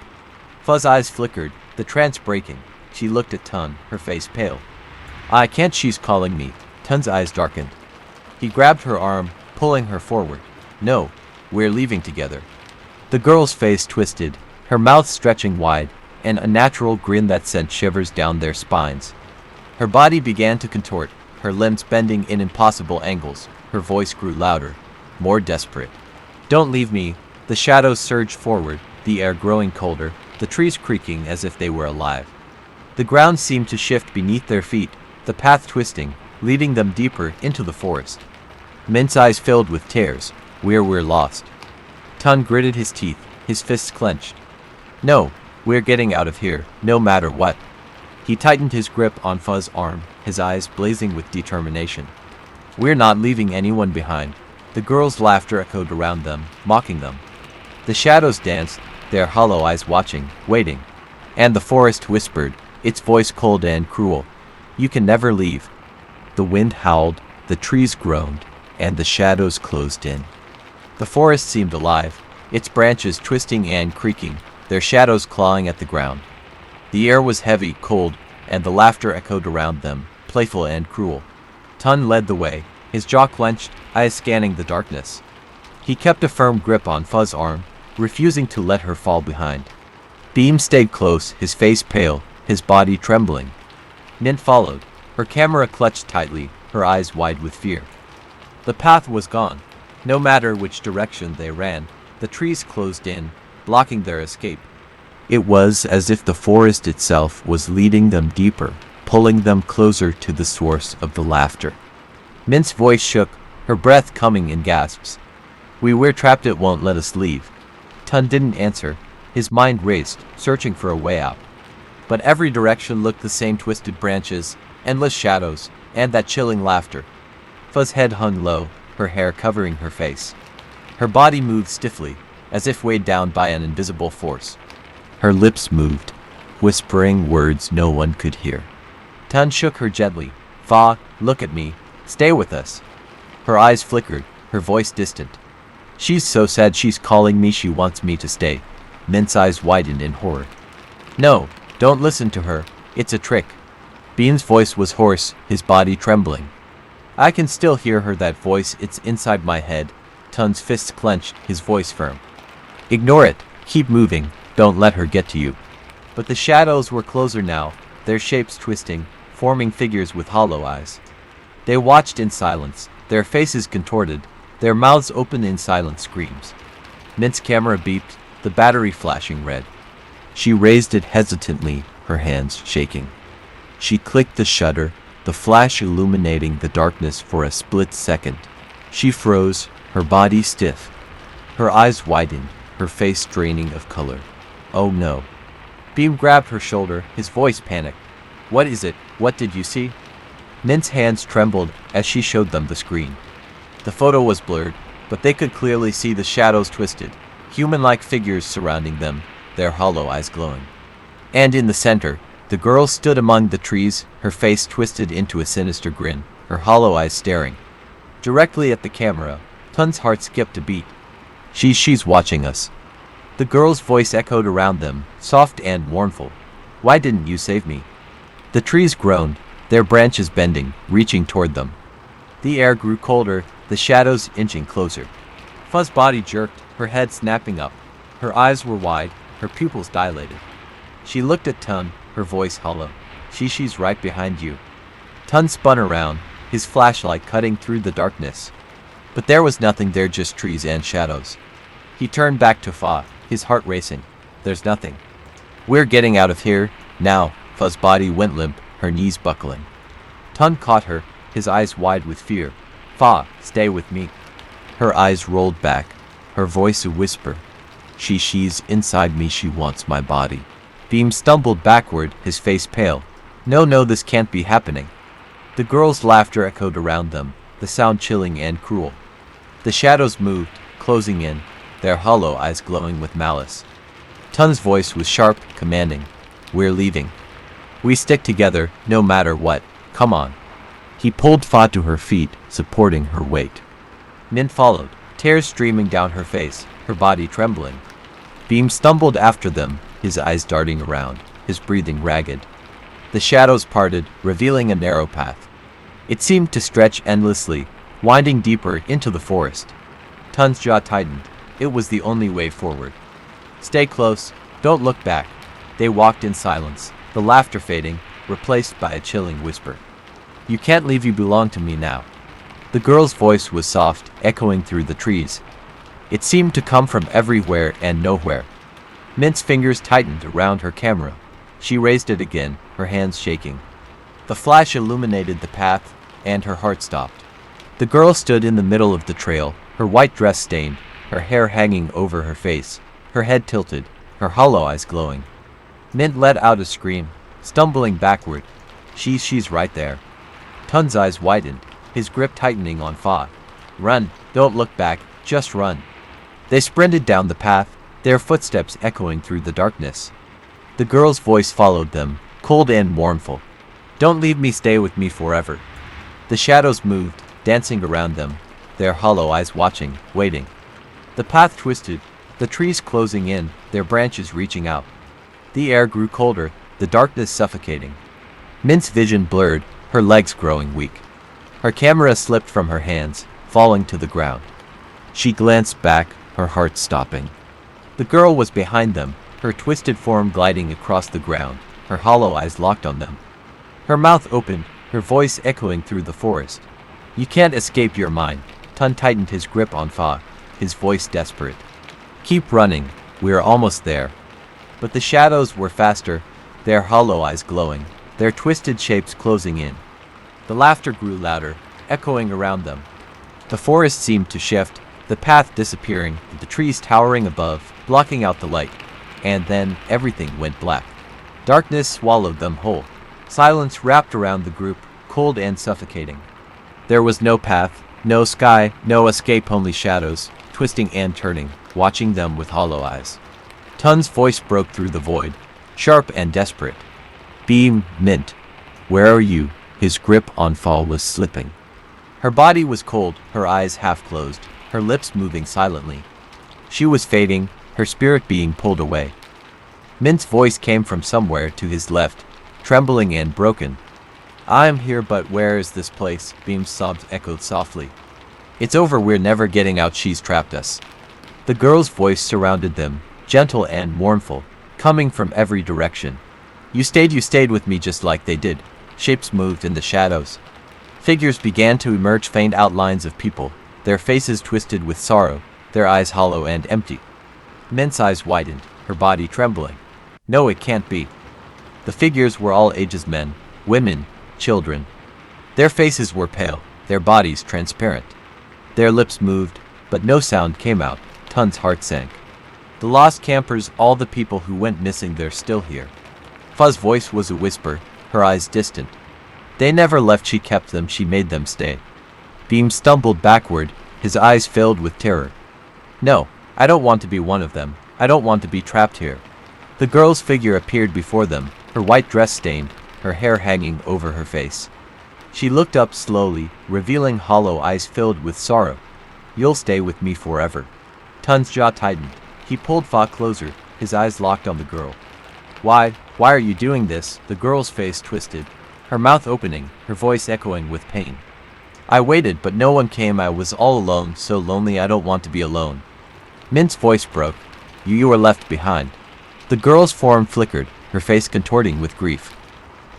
Fa's eyes flickered, the trance breaking. She looked at Tun, her face pale. I can't, she's calling me. Tun's eyes darkened. He grabbed her arm, pulling her forward. No, we're leaving together. The girl's face twisted, her mouth stretching wide, an unnatural grin that sent shivers down their spines. Her body began to contort, her limbs bending in impossible angles. Her voice grew louder, more desperate. Don't leave me. The shadows surged forward, the air growing colder, the trees creaking as if they were alive. The ground seemed to shift beneath their feet, the path twisting, leading them deeper into the forest. Mint's eyes filled with tears. We're lost. Tun gritted his teeth, his fists clenched. No, we're getting out of here, no matter what. He tightened his grip on Fa's arm, his eyes blazing with determination. We're not leaving anyone behind. The girls' laughter echoed around them, mocking them. The shadows danced, their hollow eyes watching, waiting. And the forest whispered, its voice cold and cruel. You can never leave. The wind howled, the trees groaned, and the shadows closed in. The forest seemed alive, its branches twisting and creaking, their shadows clawing at the ground. The air was heavy, cold, and the laughter echoed around them, playful and cruel. Tun led the way, his jaw clenched, eyes scanning the darkness. He kept a firm grip on Fa's arm, refusing to let her fall behind. Beam stayed close, his face pale, his body trembling. Mint followed, her camera clutched tightly, her eyes wide with fear. The path was gone. No matter which direction they ran, the trees closed in, blocking their escape. It was as if the forest itself was leading them deeper, pulling them closer to the source of the laughter. Mint's voice shook, her breath coming in gasps. We're trapped, it won't let us leave. Tun didn't answer, his mind raced, searching for a way out. But every direction looked the same: twisted branches, endless shadows, and that chilling laughter. Fa's head hung low, her hair covering her face. Her body moved stiffly, as if weighed down by an invisible force. Her lips moved, whispering words no one could hear. Tun shook her gently. Fa, look at me. Stay with us. Her eyes flickered, her voice distant. She's so sad, she's calling me, she wants me to stay. Mint's eyes widened in horror. No, don't listen to her. It's a trick. Beam's voice was hoarse, his body trembling. I can still hear her, that voice, it's inside my head. Tun's fists clenched, his voice firm. Ignore it. Keep moving. Don't let her get to you. But the shadows were closer now, their shapes twisting, forming figures with hollow eyes. They watched in silence, their faces contorted, their mouths open in silent screams. Mint's camera beeped, the battery flashing red. She raised it hesitantly, her hands shaking. She clicked the shutter, the flash illuminating the darkness for a split second. She froze, her body stiff. Her eyes widened, her face draining of color. Oh no. Beam grabbed her shoulder, his voice panicked. What is it? What did you see? Mint's hands trembled as she showed them the screen. The photo was blurred, but they could clearly see the shadows twisted, human-like figures surrounding them, their hollow eyes glowing. And in the center, the girl stood among the trees, her face twisted into a sinister grin, her hollow eyes staring directly at the camera. Tun's heart skipped a beat. She's watching us. The girl's voice echoed around them, soft and mournful. Why didn't you save me? The trees groaned, their branches bending, reaching toward them. The air grew colder, the shadows inching closer. Fuzz's body jerked, her head snapping up. Her eyes were wide, her pupils dilated. She looked at Tun, her voice hollow. She's right behind you. Tun spun around, his flashlight cutting through the darkness. But there was nothing there, just trees and shadows. He turned back to Fa, his heart racing. There's nothing. We're getting out of here, now. Fuzz's body went limp, her knees buckling. Tun caught her, his eyes wide with fear. Fa, stay with me. Her eyes rolled back, her voice a whisper. She's inside me, she wants my body. Beam stumbled backward, his face pale. No, this can't be happening. The girl's laughter echoed around them, the sound chilling and cruel. The shadows moved, closing in, their hollow eyes glowing with malice. Tun's voice was sharp, commanding. We're leaving. We stick together, no matter what. Come on. He pulled Fa to her feet, supporting her weight. Min followed, tears streaming down her face, her body trembling. Beam stumbled after them, his eyes darting around, his breathing ragged. The shadows parted, revealing a narrow path. It seemed to stretch endlessly, winding deeper into the forest. Tun's jaw tightened. It was the only way forward. Stay close, don't look back. They walked in silence, the laughter fading, replaced by a chilling whisper. You can't leave, you belong to me now. The girl's voice was soft, echoing through the trees. It seemed to come from everywhere and nowhere. Mint's fingers tightened around her camera. She raised it again, her hands shaking. The flash illuminated the path, and her heart stopped. The girl stood in the middle of the trail, her white dress stained, her hair hanging over her face, her head tilted, her hollow eyes glowing. Mint let out a scream, stumbling backward. She's right there. Tun's eyes widened, his grip tightening on Fa. Run, don't look back, just run. They sprinted down the path, their footsteps echoing through the darkness. The girl's voice followed them, cold and mournful. Don't leave me, stay with me forever. The shadows moved, dancing around them, their hollow eyes watching, waiting. The path twisted, the trees closing in, their branches reaching out. The air grew colder, the darkness suffocating. Mint's vision blurred, her legs growing weak. Her camera slipped from her hands, falling to the ground. She glanced back, her heart stopping. The girl was behind them, her twisted form gliding across the ground, her hollow eyes locked on them. Her mouth opened, her voice echoing through the forest. You can't escape your mind. Tun tightened his grip on Fa, his voice desperate. Keep running, we're almost there. But the shadows were faster, their hollow eyes glowing, their twisted shapes closing in. The laughter grew louder, echoing around them. The forest seemed to shift, the path disappearing, the trees towering above, blocking out the light. And then everything went black. Darkness swallowed them whole. Silence wrapped around the group, cold and suffocating. There was no path, no sky, no escape, only shadows, twisting and turning, watching them with hollow eyes. Tun's voice broke through the void, sharp and desperate. Beam, Mint, where are you? His grip on Fa was slipping. Her body was cold, her eyes half closed, her lips moving silently. She was fading, her spirit being pulled away. Mint's voice came from somewhere to his left, trembling and broken. I'm here, but where is this place? Beam's sobs echoed softly. It's over, we're never getting out, she's trapped us. The girl's voice surrounded them, gentle and mournful, coming from every direction. You stayed with me just like they did. Shapes moved in the shadows. Figures began to emerge, faint outlines of people, their faces twisted with sorrow, their eyes hollow and empty. Mint's eyes widened, her body trembling. No, it can't be. The figures were all ages, men, women, children. Their faces were pale, their bodies transparent. Their lips moved, but no sound came out. Tun's heart sank. The lost campers, all the people who went missing, they're still here. Fa's voice was a whisper, her eyes distant. They never left, she kept them, she made them stay. Beam stumbled backward, his eyes filled with terror. No, I don't want to be one of them. I don't want to be trapped here. The girl's figure appeared before them, her white dress stained, her hair hanging over her face. She looked up slowly, revealing hollow eyes filled with sorrow. You'll stay with me forever. Tun's jaw tightened. He pulled Fa closer, his eyes locked on the girl. Why are you doing this? The girl's face twisted, her mouth opening, her voice echoing with pain. I waited, but no one came. I was all alone, so lonely. I don't want to be alone. Min's voice broke. You were left behind. The girl's form flickered, her face contorting with grief.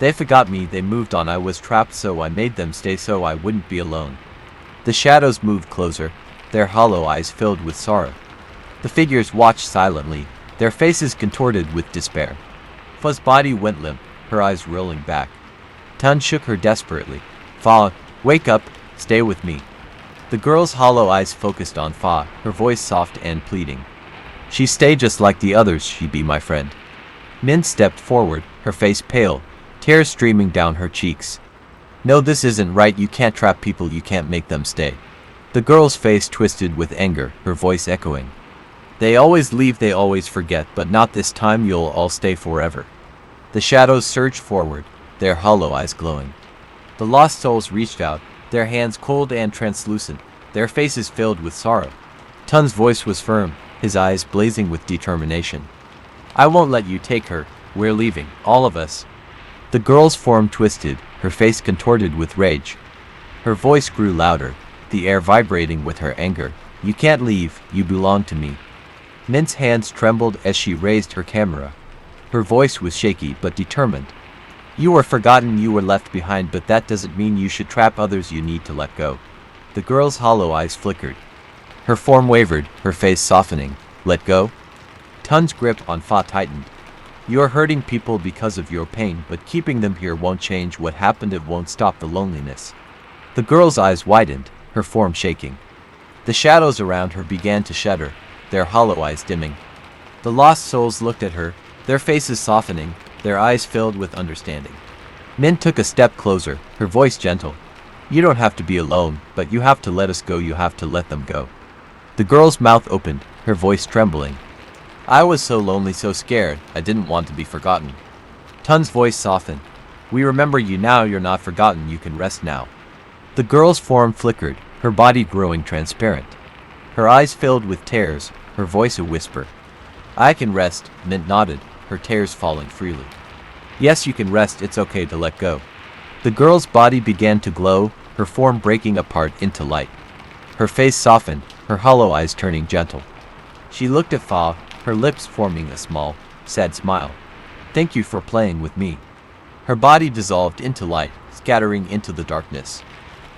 They forgot me, they moved on. I was trapped, so I made them stay so I wouldn't be alone. The shadows moved closer, their hollow eyes filled with sorrow. The figures watched silently, their faces contorted with despair. Fa's body went limp, her eyes rolling back. Tun shook her desperately. Fa, wake up, stay with me. The girl's hollow eyes focused on Fa, her voice soft and pleading. She stayed just like the others, she'd be my friend. Min stepped forward, her face pale, tears streaming down her cheeks. No, this isn't right, you can't trap people, you can't make them stay. The girl's face twisted with anger, her voice echoing. They always leave, they always forget, but not this time, you'll all stay forever. The shadows surged forward, their hollow eyes glowing. The lost souls reached out, their hands cold and translucent, their faces filled with sorrow. Tun's voice was firm, his eyes blazing with determination. I won't let you take her, we're leaving, all of us. The girl's form twisted, her face contorted with rage. Her voice grew louder, the air vibrating with her anger. You can't leave, you belong to me. Min's hands trembled as she raised her camera. Her voice was shaky but determined. You were forgotten, you were left behind, but that doesn't mean you should trap others, you need to let go. The girl's hollow eyes flickered. Her form wavered, her face softening. Let go? Tun's grip on Fa tightened. You're hurting people because of your pain, but keeping them here won't change what happened, it won't stop the loneliness. The girl's eyes widened, her form shaking. The shadows around her began to shudder, their hollow eyes dimming. The lost souls looked at her, their faces softening, their eyes filled with understanding. Min took a step closer, her voice gentle. You don't have to be alone, but you have to let us go, you have to let them go. The girl's mouth opened, her voice trembling. I was so lonely, so scared, I didn't want to be forgotten. Tun's voice softened. We remember you now, you're not forgotten, you can rest now. The girl's form flickered, her body growing transparent. Her eyes filled with tears, her voice a whisper. I can rest, Mint nodded, her tears falling freely. Yes, you can rest, it's okay to let go. The girl's body began to glow, her form breaking apart into light. Her face softened, her hollow eyes turning gentle. She looked at Fa, her lips forming a small, sad smile. Thank you for playing with me. Her body dissolved into light, scattering into the darkness.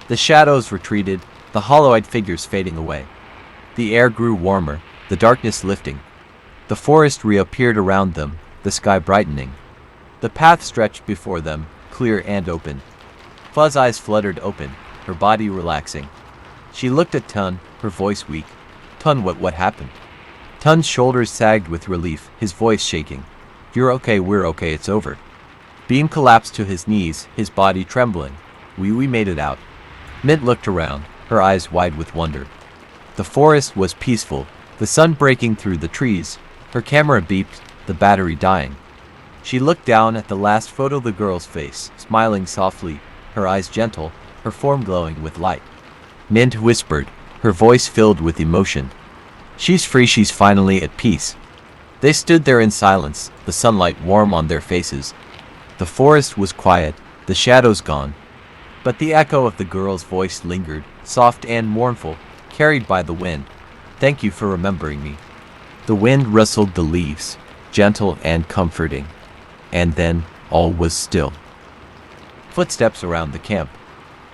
The shadows retreated, the hollow-eyed figures fading away. The air grew warmer, the darkness lifting. The forest reappeared around them, the sky brightening. The path stretched before them, clear and open. Fa's eyes fluttered open, her body relaxing. She looked at Tun, her voice weak. Tun, what happened? Tun's shoulders sagged with relief, his voice shaking. You're okay, we're okay, it's over. Beam collapsed to his knees, his body trembling. We made it out. Mint looked around, her eyes wide with wonder. The forest was peaceful, the sun breaking through the trees. Her camera beeped, the battery dying. She looked down at the last photo of the girl's face, smiling softly, her eyes gentle, her form glowing with light. Mint whispered, her voice filled with emotion. She's free, she's finally at peace. They stood there in silence, the sunlight warm on their faces. The forest was quiet, the shadows gone. But the echo of the girl's voice lingered, soft and mournful, carried by the wind. Thank you for remembering me. The wind rustled the leaves, gentle and comforting. And then, all was still. Footsteps around the camp.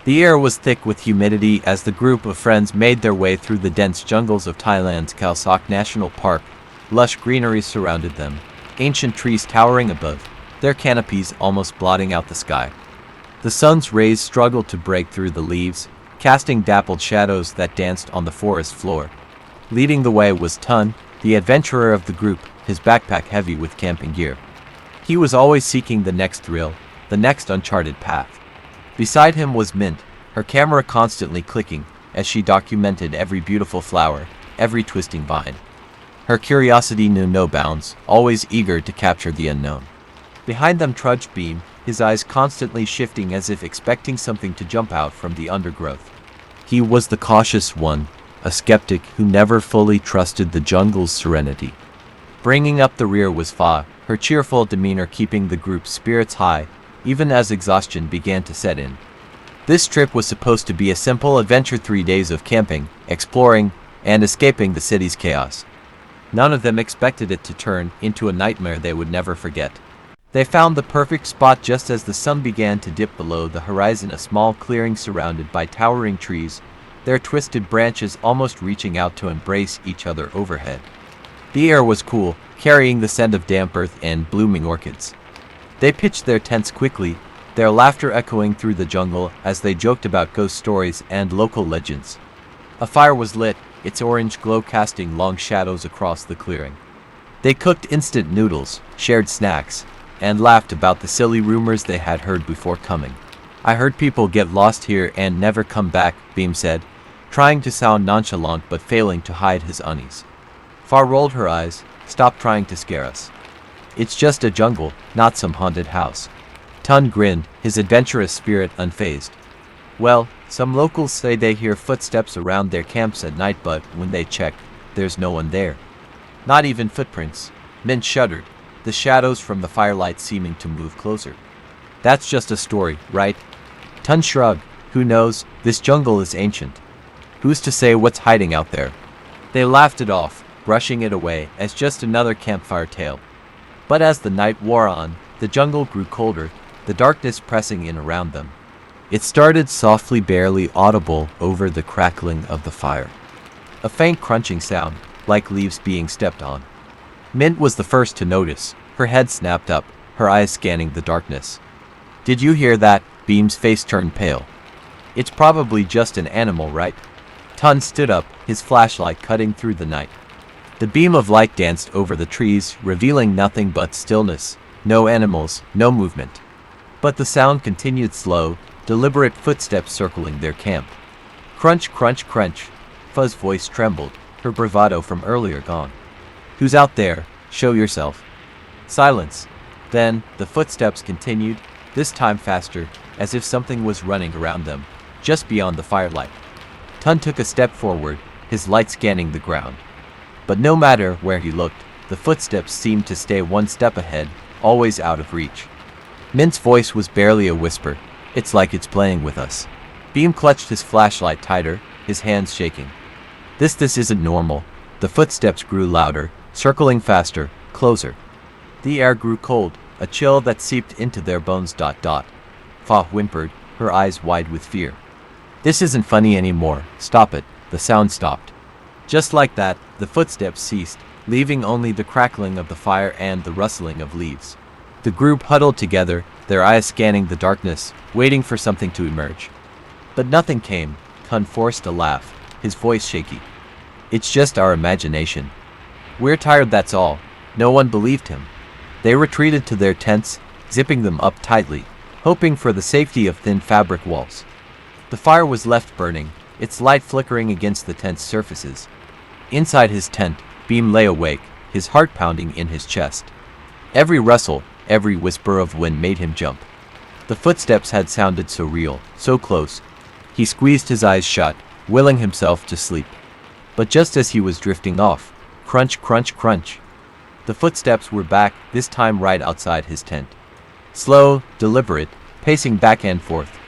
The air was thick with humidity as the group of friends made their way through the dense jungles of Thailand's Khao Sok National Park. Lush greenery surrounded them, ancient trees towering above, their canopies almost blotting out the sky. The sun's rays struggled to break through the leaves, casting dappled shadows that danced on the forest floor. Leading the way was Tun, the adventurer of the group, his backpack heavy with camping gear. He was always seeking the next thrill, the next uncharted path. Beside him was Mint, her camera constantly clicking as she documented every beautiful flower, every twisting vine. Her curiosity knew no bounds, always eager to capture the unknown. Behind them trudged Beam, his eyes constantly shifting as if expecting something to jump out from the undergrowth. He was the cautious one, a skeptic who never fully trusted the jungle's serenity. Bringing up the rear was Fa, her cheerful demeanor keeping the group's spirits high, even as exhaustion began to set in. This trip was supposed to be a simple adventure, 3 days of camping, exploring, and escaping the city's chaos. None of them expected it to turn into a nightmare they would never forget. They found the perfect spot just as the sun began to dip below the horizon, a small clearing surrounded by towering trees, their twisted branches almost reaching out to embrace each other overhead. The air was cool, carrying the scent of damp earth and blooming orchids. They pitched their tents quickly, their laughter echoing through the jungle as they joked about ghost stories and local legends. A fire was lit, its orange glow casting long shadows across the clearing. They cooked instant noodles, shared snacks, and laughed about the silly rumors they had heard before coming. "I heard people get lost here and never come back," Beam said, trying to sound nonchalant but failing to hide his unease. Far rolled her eyes. "Stop trying to scare us. It's just a jungle, not some haunted house." Tun grinned, his adventurous spirit unfazed. "Well, some locals say they hear footsteps around their camps at night, but when they check, there's no one there. Not even footprints." Mint shuddered, the shadows from the firelight seeming to move closer. "That's just a story, right?" Tun shrugged. "Who knows? This jungle is ancient. Who's to say what's hiding out there?" They laughed it off, brushing it away as just another campfire tale. But as the night wore on, the jungle grew colder, the darkness pressing in around them. It started softly, barely audible over the crackling of the fire. A faint crunching sound, like leaves being stepped on. Mint was the first to notice, her head snapped up, her eyes scanning the darkness. "Did you hear that?" Beam's face turned pale. "It's probably just an animal, right?" Tun stood up, his flashlight cutting through the night. The beam of light danced over the trees, revealing nothing but stillness, no animals, no movement. But the sound continued, slow, deliberate footsteps circling their camp. Crunch, crunch, crunch. Fa's voice trembled, her bravado from earlier gone. "Who's out there? Show yourself." Silence. Then, the footsteps continued, this time faster, as if something was running around them, just beyond the firelight. Tun took a step forward, his light scanning the ground. But no matter where he looked, the footsteps seemed to stay one step ahead, always out of reach. Mint's voice was barely a whisper. "It's like it's playing with us." Beam clutched his flashlight tighter, his hands shaking. This isn't normal." The footsteps grew louder, circling faster, closer. The air grew cold, a chill that seeped into their bones. Fa whimpered, her eyes wide with fear. "This isn't funny anymore. Stop it." The sound stopped. Just like that, the footsteps ceased, leaving only the crackling of the fire and the rustling of leaves. The group huddled together, their eyes scanning the darkness, waiting for something to emerge. But nothing came. Tun forced a laugh, his voice shaky. "It's just our imagination. We're tired, that's all." No one believed him. They retreated to their tents, zipping them up tightly, hoping for the safety of thin fabric walls. The fire was left burning, its light flickering against the tent's surfaces. Inside his tent, Beam lay awake, his heart pounding in his chest. Every rustle, every whisper of wind made him jump. The footsteps had sounded so real, so close. He squeezed his eyes shut, willing himself to sleep. But just as he was drifting off, crunch, crunch, crunch. The footsteps were back, this time right outside his tent. Slow, deliberate, pacing back and forth.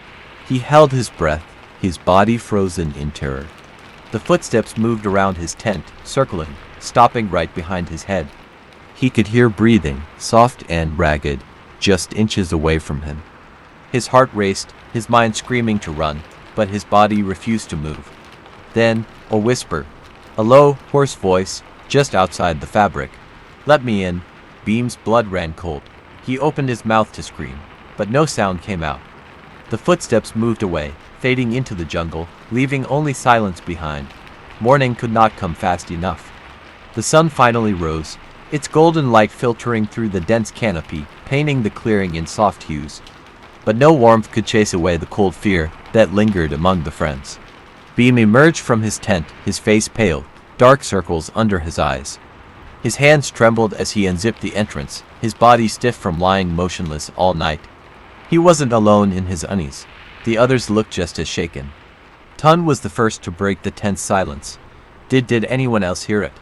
He held his breath, his body frozen in terror. The footsteps moved around his tent, circling, stopping right behind his head. He could hear breathing, soft and ragged, just inches away from him. His heart raced, his mind screaming to run, but his body refused to move. Then, a whisper, a low, hoarse voice, just outside the fabric. "Let me in." Beam's blood ran cold. He opened his mouth to scream, but no sound came out. The footsteps moved away, fading into the jungle, leaving only silence behind. Morning could not come fast enough. The sun finally rose, its golden light filtering through the dense canopy, painting the clearing in soft hues. But no warmth could chase away the cold fear that lingered among the friends. Beam emerged from his tent, his face pale, dark circles under his eyes. His hands trembled as he unzipped the entrance, his body stiff from lying motionless all night. He wasn't alone in his unease. The others looked just as shaken. Tun was the first to break the tense silence. Did anyone else hear it?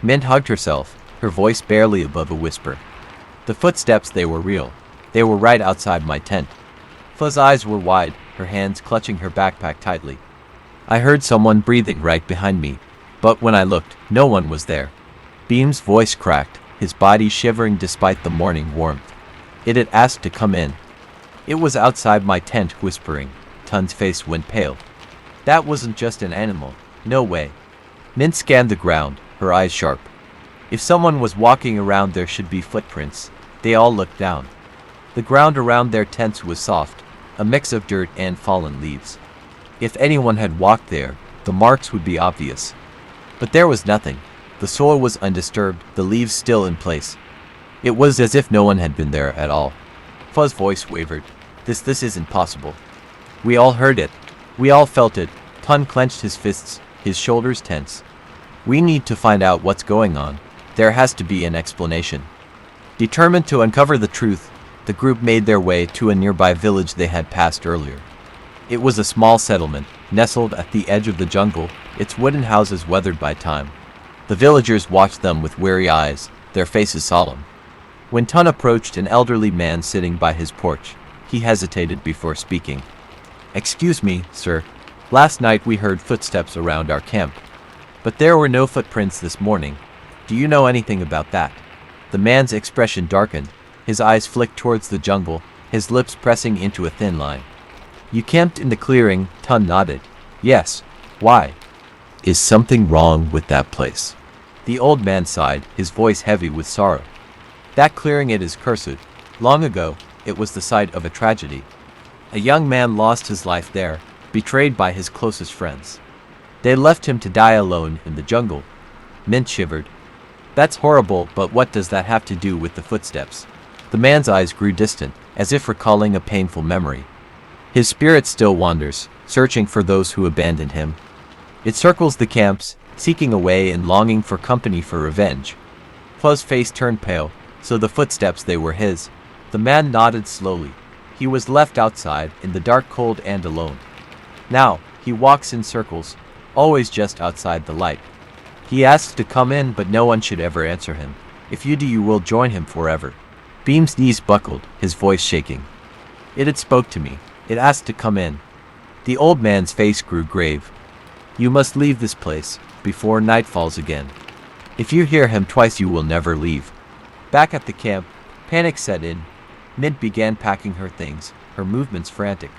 Mint hugged herself, her voice barely above a whisper. The footsteps, they were real. They were right outside my tent. Fuz's eyes were wide, her hands clutching her backpack tightly. I heard someone breathing right behind me, but when I looked, no one was there. Beam's voice cracked, his body shivering despite the morning warmth. It had asked to come in. It was outside my tent, whispering. Tun's face went pale. That wasn't just an animal. No way. Mint scanned the ground, her eyes sharp. If someone was walking around, there should be footprints. They all looked down. The ground around their tents was soft, a mix of dirt and fallen leaves. If anyone had walked there, the marks would be obvious. But there was nothing. The soil was undisturbed, the leaves still in place. It was as if no one had been there at all. Fuz's voice wavered. This isn't possible. We all heard it. We all felt it. Tun clenched his fists, his shoulders tense. We need to find out what's going on. There has to be an explanation. Determined to uncover the truth, the group made their way to a nearby village they had passed earlier. It was a small settlement, nestled at the edge of the jungle, its wooden houses weathered by time. The villagers watched them with weary eyes, their faces solemn. When Tun approached an elderly man sitting by his porch, he hesitated before speaking. "Excuse me, sir. Last night we heard footsteps around our camp. But there were no footprints this morning. Do you know anything about that?" The man's expression darkened. His eyes flicked towards the jungle, his lips pressing into a thin line. "You camped in the clearing," Tun nodded. "Yes. Why? Is something wrong with that place?" The old man sighed, his voice heavy with sorrow. "That clearing, it is cursed. Long ago, it was the site of a tragedy. A young man lost his life there, betrayed by his closest friends. They left him to die alone in the jungle." Mint shivered. "That's horrible, but what does that have to do with the footsteps?" The man's eyes grew distant, as if recalling a painful memory. "His spirit still wanders, searching for those who abandoned him. It circles the camps, seeking a way and longing for company, for revenge." Fuz's face turned pale. So the footsteps, they were his. The man nodded slowly. He was left outside, in the dark, cold, and alone. Now, he walks in circles, always just outside the light. He asks to come in, but no one should ever answer him. If you do, you will join him forever. Beam's knees buckled, his voice shaking. "It had spoke to me. It asked to come in." The old man's face grew grave. "You must leave this place, before night falls again. If you hear him twice, you will never leave." Back at the camp, panic set in. Mint began packing her things, her movements frantic.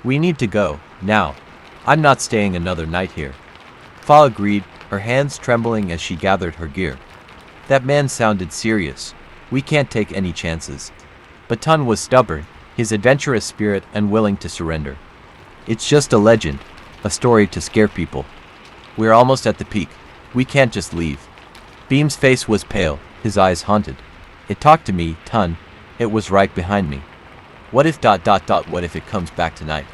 "We need to go, now. I'm not staying another night here." Fa agreed, her hands trembling as she gathered her gear. That man sounded serious. "We can't take any chances." But Tun was stubborn, his adventurous spirit unwilling to surrender. "It's just a legend, a story to scare people. We're almost at the peak. We can't just leave." Beam's face was pale, his eyes haunted. "It talked to me, Tun. It was right behind me. What if ... what if it comes back tonight?"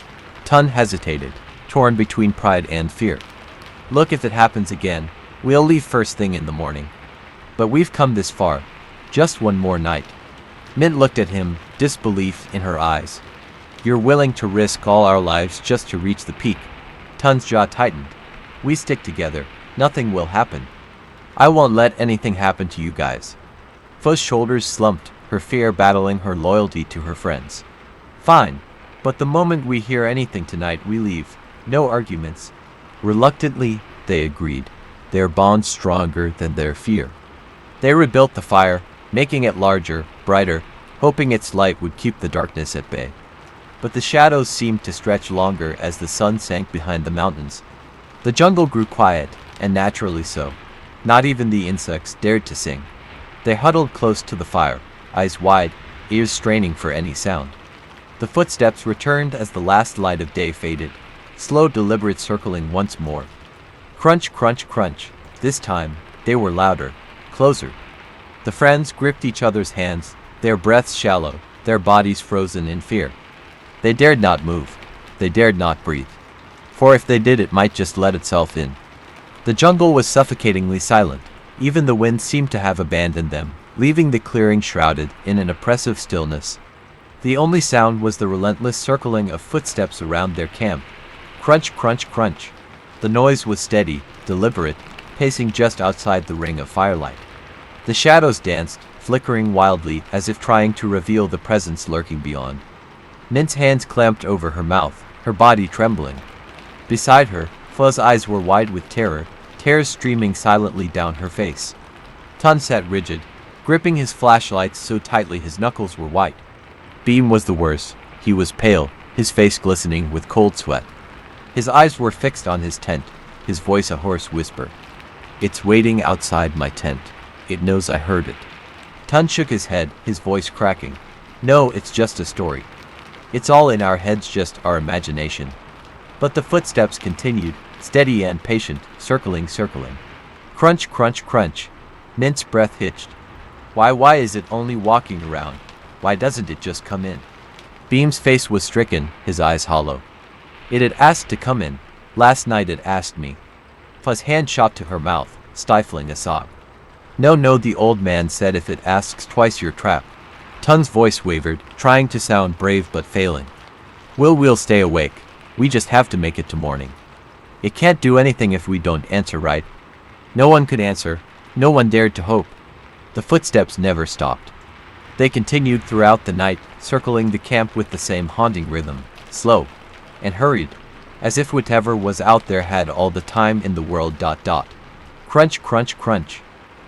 Tun hesitated, torn between pride and fear. "Look, if it happens again, we'll leave first thing in the morning. But we've come this far. Just one more night." Mint looked at him, disbelief in her eyes. "You're willing to risk all our lives just to reach the peak?" Tun's jaw tightened. "We stick together. Nothing will happen. I won't let anything happen to you guys." Fuz's shoulders slumped, her fear battling her loyalty to her friends. "Fine. But the moment we hear anything tonight, we leave. No arguments." Reluctantly, they agreed, their bond stronger than their fear. They rebuilt the fire, making it larger, brighter, hoping its light would keep the darkness at bay. But the shadows seemed to stretch longer as the sun sank behind the mountains. The jungle grew quiet, and naturally so. Not even the insects dared to sing. They huddled close to the fire, eyes wide, ears straining for any sound. The footsteps returned as the last light of day faded, slow, deliberate, circling once more. Crunch, crunch, crunch. This time, they were louder, closer. The friends gripped each other's hands, their breaths shallow, their bodies frozen in fear. They dared not move. They dared not breathe. For if they did, it might just let itself in. The jungle was suffocatingly silent. Even the wind seemed to have abandoned them, leaving the clearing shrouded in an oppressive stillness. The only sound was the relentless circling of footsteps around their camp. Crunch, crunch, crunch. The noise was steady, deliberate, pacing just outside the ring of firelight. The shadows danced, flickering wildly as if trying to reveal the presence lurking beyond. Mint's hands clamped over her mouth, her body trembling. Beside her, Phu's eyes were wide with terror, tears streaming silently down her face. Tun sat rigid, gripping his flashlight so tightly his knuckles were white. Beam was the worst. He was pale, his face glistening with cold sweat. His eyes were fixed on his tent, his voice a hoarse whisper. "It's waiting outside my tent. It knows I heard it." Tun shook his head, his voice cracking. "No, it's just a story. It's all in our heads, just our imagination." But the footsteps continued, steady and patient, circling. Crunch, crunch, crunch. Mint's breath hitched. Why is it only walking around? Why doesn't it just come in? Beam's face was stricken, his eyes hollow. It had asked to come in. Last night it asked me. Phu's hand shot to her mouth, stifling a sob. No, the old man said if it asks twice you're trapped. Tun's voice wavered, trying to sound brave but failing. We'll stay awake. We just have to make it to morning. It can't do anything if we don't answer, right? No one could answer. No one dared to hope. The footsteps never stopped. They continued throughout the night, circling the camp with the same haunting rhythm, slow and hurried, as if whatever was out there had all the time in the world. Crunch, crunch, crunch.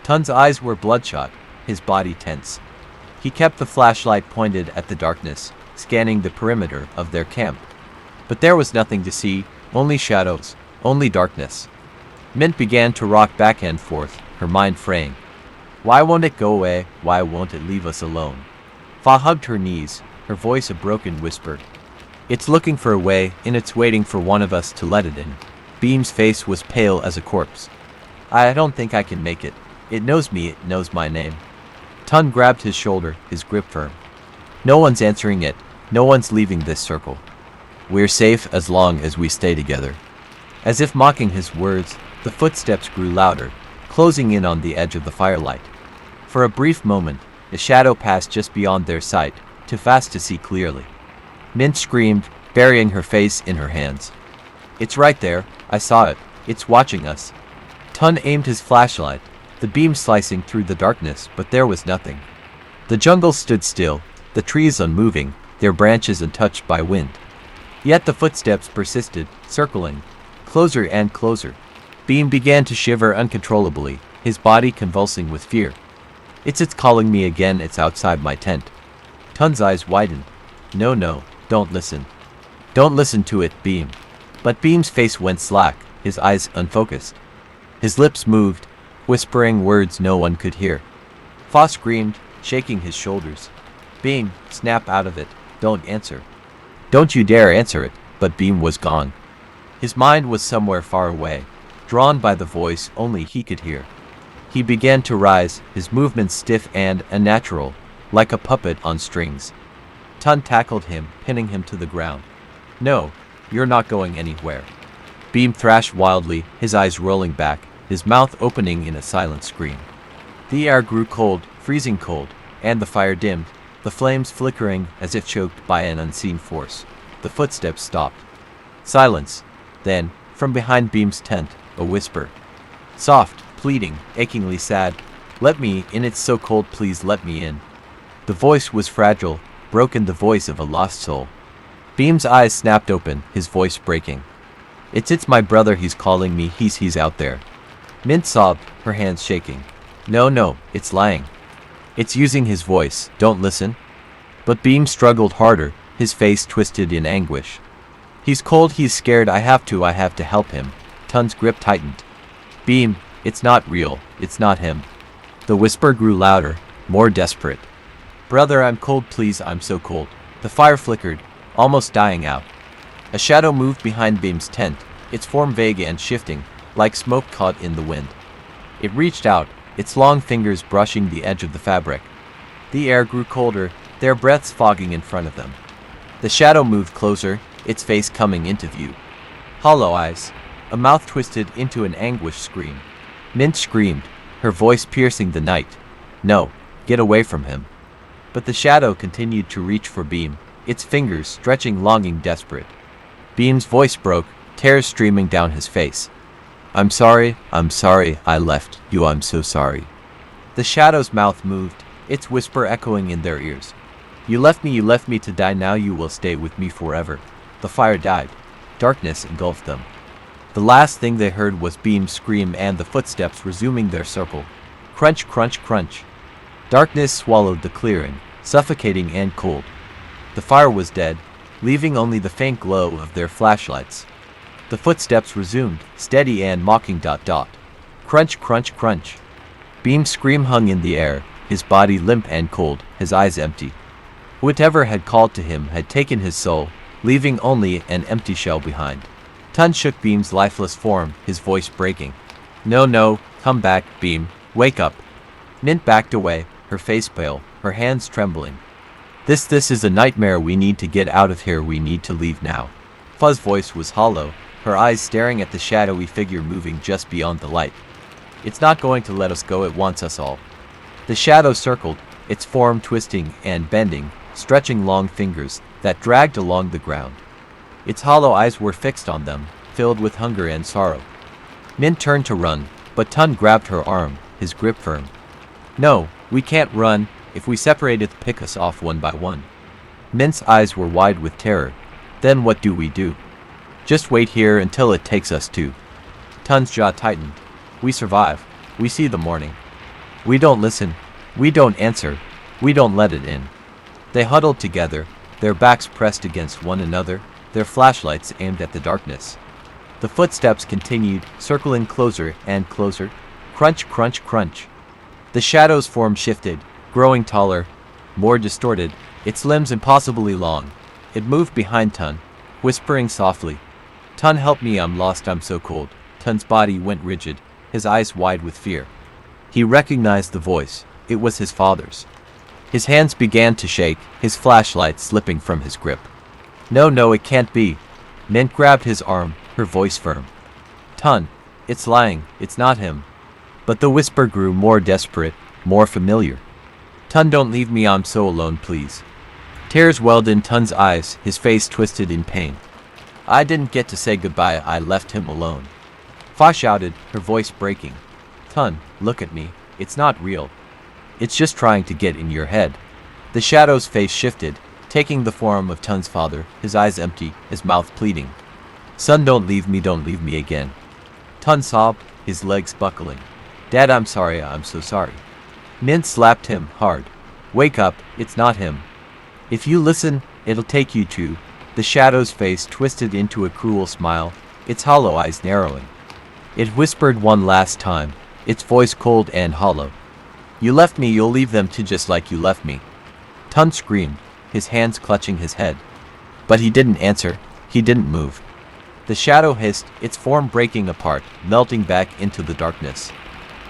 Tun's eyes were bloodshot, his body tense. He kept the flashlight pointed at the darkness, scanning the perimeter of their camp. But there was nothing to see, only shadows, only darkness. Mint began to rock back and forth, her mind fraying. Why won't it go away? Why won't it leave us alone? Phu hugged her knees, her voice a broken whisper. It's looking for a way, and it's waiting for one of us to let it in. Beam's face was pale as a corpse. I don't think I can make it. It knows me, it knows my name. Tun grabbed his shoulder, his grip firm. No one's answering it. No one's leaving this circle. We're safe as long as we stay together. As if mocking his words, the footsteps grew louder, closing in on the edge of the firelight. For a brief moment, a shadow passed just beyond their sight, too fast to see clearly. Mint screamed, burying her face in her hands. It's right there. I saw it. It's watching us. Tun aimed his flashlight, the beam slicing through the darkness, but there was nothing. The jungle stood still, the trees unmoving, their branches untouched by wind. Yet the footsteps persisted, circling, closer and closer. Beam began to shiver uncontrollably, his body convulsing with fear. It's calling me again, it's outside my tent. Tun's eyes widened. No, don't listen. Don't listen to it, Beam. But Beam's face went slack, his eyes unfocused. His lips moved, whispering words no one could hear. Phu screamed, shaking his shoulders. Beam, snap out of it. Don't answer. Don't you dare answer it. But Beam was gone. His mind was somewhere far away, drawn by the voice only he could hear. He began to rise, his movements stiff and unnatural, like a puppet on strings. Tun tackled him, pinning him to the ground. No, you're not going anywhere. Beam thrashed wildly, his eyes rolling back, his mouth opening in a silent scream. The air grew cold, freezing cold, and the fire dimmed, the flames flickering as if choked by an unseen force. The footsteps stopped. Silence. Then, from behind Beam's tent, a whisper. Soft, pleading, achingly sad. Let me in, it's so cold, please let me in. The voice was fragile, broken, the voice of a lost soul. Beam's eyes snapped open, his voice breaking. It's my brother, he's calling me, he's out there. Mint sobbed, her hands shaking. No, it's lying. It's using his voice, don't listen. But Beam struggled harder, his face twisted in anguish. He's cold, he's scared, I have to help him. Tun's grip tightened. Beam, it's not real, it's not him. The whisper grew louder, more desperate. Brother, I'm cold, please, I'm so cold. The fire flickered, almost dying out. A shadow moved behind Beam's tent, its form vague and shifting, like smoke caught in the wind. It reached out, its long fingers brushing the edge of the fabric. The air grew colder, their breaths fogging in front of them. The shadow moved closer, its face coming into view. Hollow eyes, a mouth twisted into an anguished scream. Mint screamed, her voice piercing the night. No, get away from him. But the shadow continued to reach for Beam, its fingers stretching longing desperate. Beam's voice broke, tears streaming down his face. I'm sorry, I left you, I'm so sorry. The shadow's mouth moved, its whisper echoing in their ears. You left me to die, now you will stay with me forever. The fire died. Darkness engulfed them. The last thing they heard was Beam's scream and the footsteps resuming their circle. Crunch, crunch, crunch. Darkness swallowed the clearing, suffocating and cold. The fire was dead, leaving only the faint glow of their flashlights. The footsteps resumed, steady and mocking. Crunch, crunch, crunch. Beam's scream hung in the air, his body limp and cold, his eyes empty. Whatever had called to him had taken his soul, leaving only an empty shell behind. Tun shook Beam's lifeless form, his voice breaking. No, come back, Beam, wake up. Mint backed away, her face pale, her hands trembling. This is a nightmare, we need to get out of here, we need to leave now. Fuzz's voice was hollow, her eyes staring at the shadowy figure moving just beyond the light. It's not going to let us go, it wants us all. The shadow circled, its form twisting and bending, stretching long fingers that dragged along the ground. Its hollow eyes were fixed on them, filled with hunger and sorrow. Mint turned to run, but Tun grabbed her arm, his grip firm. No, we can't run, if we separate it'll pick us off one by one. Mint's eyes were wide with terror. Then what do we do? Just wait here until it takes us to. Tun's jaw tightened. We survive. We see the morning. We don't listen. We don't answer. We don't let it in. They huddled together, their backs pressed against one another, their flashlights aimed at the darkness. The footsteps continued, circling closer and closer. Crunch, crunch, crunch. The shadow's form shifted, growing taller, more distorted, its limbs impossibly long. It moved behind Tun, whispering softly. Tun, help me, I'm lost, I'm so cold. Tun's body went rigid, his eyes wide with fear. He recognized the voice. It was his father's. His hands began to shake, his flashlight slipping from his grip. No, it can't be. Mint grabbed his arm, her voice firm. Tun, it's lying, it's not him. But the whisper grew more desperate, more familiar. Tun, don't leave me, I'm so alone, please. Tears welled in Tun's eyes, his face twisted in pain. I didn't get to say goodbye, I left him alone. Fa shouted, her voice breaking. Tun, look at me, it's not real. It's just trying to get in your head. The shadow's face shifted, taking the form of Tun's father, his eyes empty, his mouth pleading. Son, don't leave me again. Tun sobbed, his legs buckling. Dad, I'm sorry, I'm so sorry. Mint slapped him hard. Wake up, it's not him. If you listen, it'll take you to. The shadow's face twisted into a cruel smile, its hollow eyes narrowing. It whispered one last time, its voice cold and hollow. You left me, you'll leave them too, just like you left me. Tun screamed, his hands clutching his head. But he didn't answer, he didn't move. The shadow hissed, its form breaking apart, melting back into the darkness.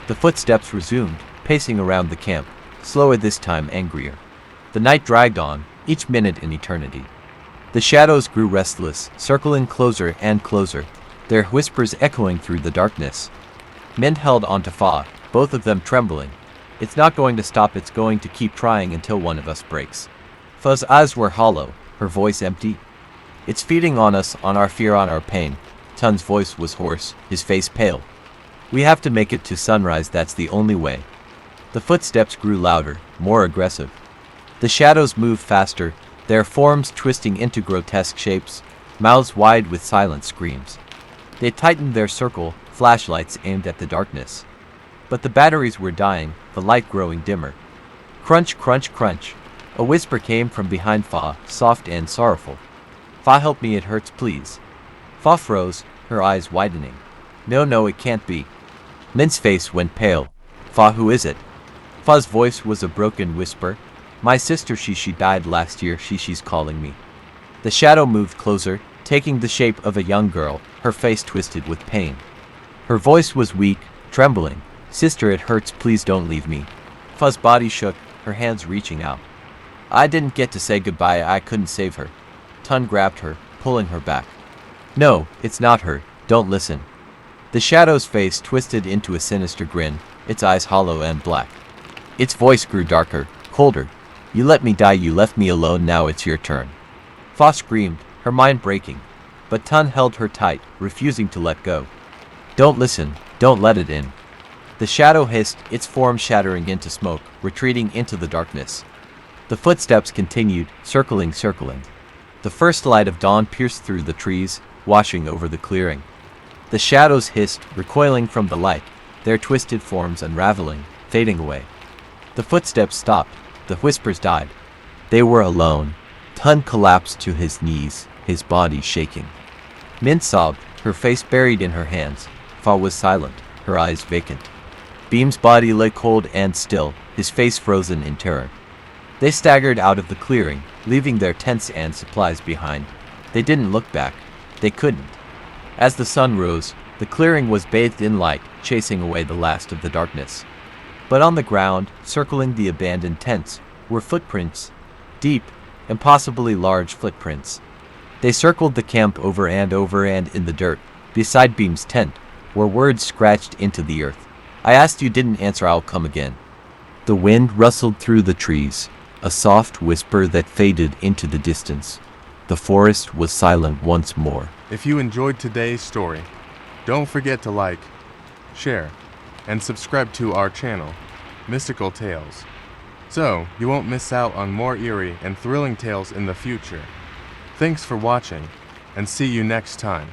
The footsteps resumed, pacing around the camp, slower this time, angrier. The night dragged on, each minute an eternity. The shadows grew restless, circling closer and closer, their whispers echoing through the darkness. Mint held onto Fa, both of them trembling. It's not going to stop, it's going to keep trying until one of us breaks. Fa's eyes were hollow, her voice empty. It's feeding on us, on our fear, on our pain. Tun's voice was hoarse, his face pale. We have to make it to sunrise, that's the only way. The footsteps grew louder, more aggressive. The shadows moved faster, their forms twisting into grotesque shapes, mouths wide with silent screams. They tightened their circle, flashlights aimed at the darkness. But the batteries were dying, the light growing dimmer. Crunch, crunch, crunch. A whisper came from behind Fa, soft and sorrowful. Fa, help me, it hurts, please. Fa froze, her eyes widening. No, it can't be. Mint's face went pale. Fa, who is it? Fa's voice was a broken whisper. My sister, she died last year, she's calling me. The shadow moved closer, taking the shape of a young girl, her face twisted with pain. Her voice was weak, trembling. "Sister, it hurts, please don't leave me." Fa's body shook, her hands reaching out. "I didn't get to say goodbye, I couldn't save her." Tun grabbed her, pulling her back. "No, it's not her, don't listen." The shadow's face twisted into a sinister grin, its eyes hollow and black. Its voice grew darker, colder. "You let me die, you left me alone, now it's your turn." Fa screamed, her mind breaking. But Tun held her tight, refusing to let go. "Don't listen, don't let it in." The shadow hissed, its form shattering into smoke, retreating into the darkness. The footsteps continued, circling. The first light of dawn pierced through the trees, washing over the clearing. The shadows hissed, recoiling from the light, their twisted forms unraveling, fading away. The footsteps stopped, the whispers died. They were alone. Tun collapsed to his knees, his body shaking. Min sobbed, her face buried in her hands. Fa was silent, her eyes vacant. Beam's body lay cold and still, his face frozen in terror. They staggered out of the clearing, leaving their tents and supplies behind. They didn't look back. They couldn't. As the sun rose, the clearing was bathed in light, chasing away the last of the darkness. But on the ground, circling the abandoned tents, were footprints. Deep, impossibly large footprints. They circled the camp over and in the dirt, beside Beam's tent, were words scratched into the earth. "I asked, you didn't answer, I'll come again." The wind rustled through the trees, a soft whisper that faded into the distance. The forest was silent once more. If you enjoyed today's story, don't forget to like, share, and subscribe to our channel, Mystical Tales, so you won't miss out on more eerie and thrilling tales in the future. Thanks for watching, and see you next time.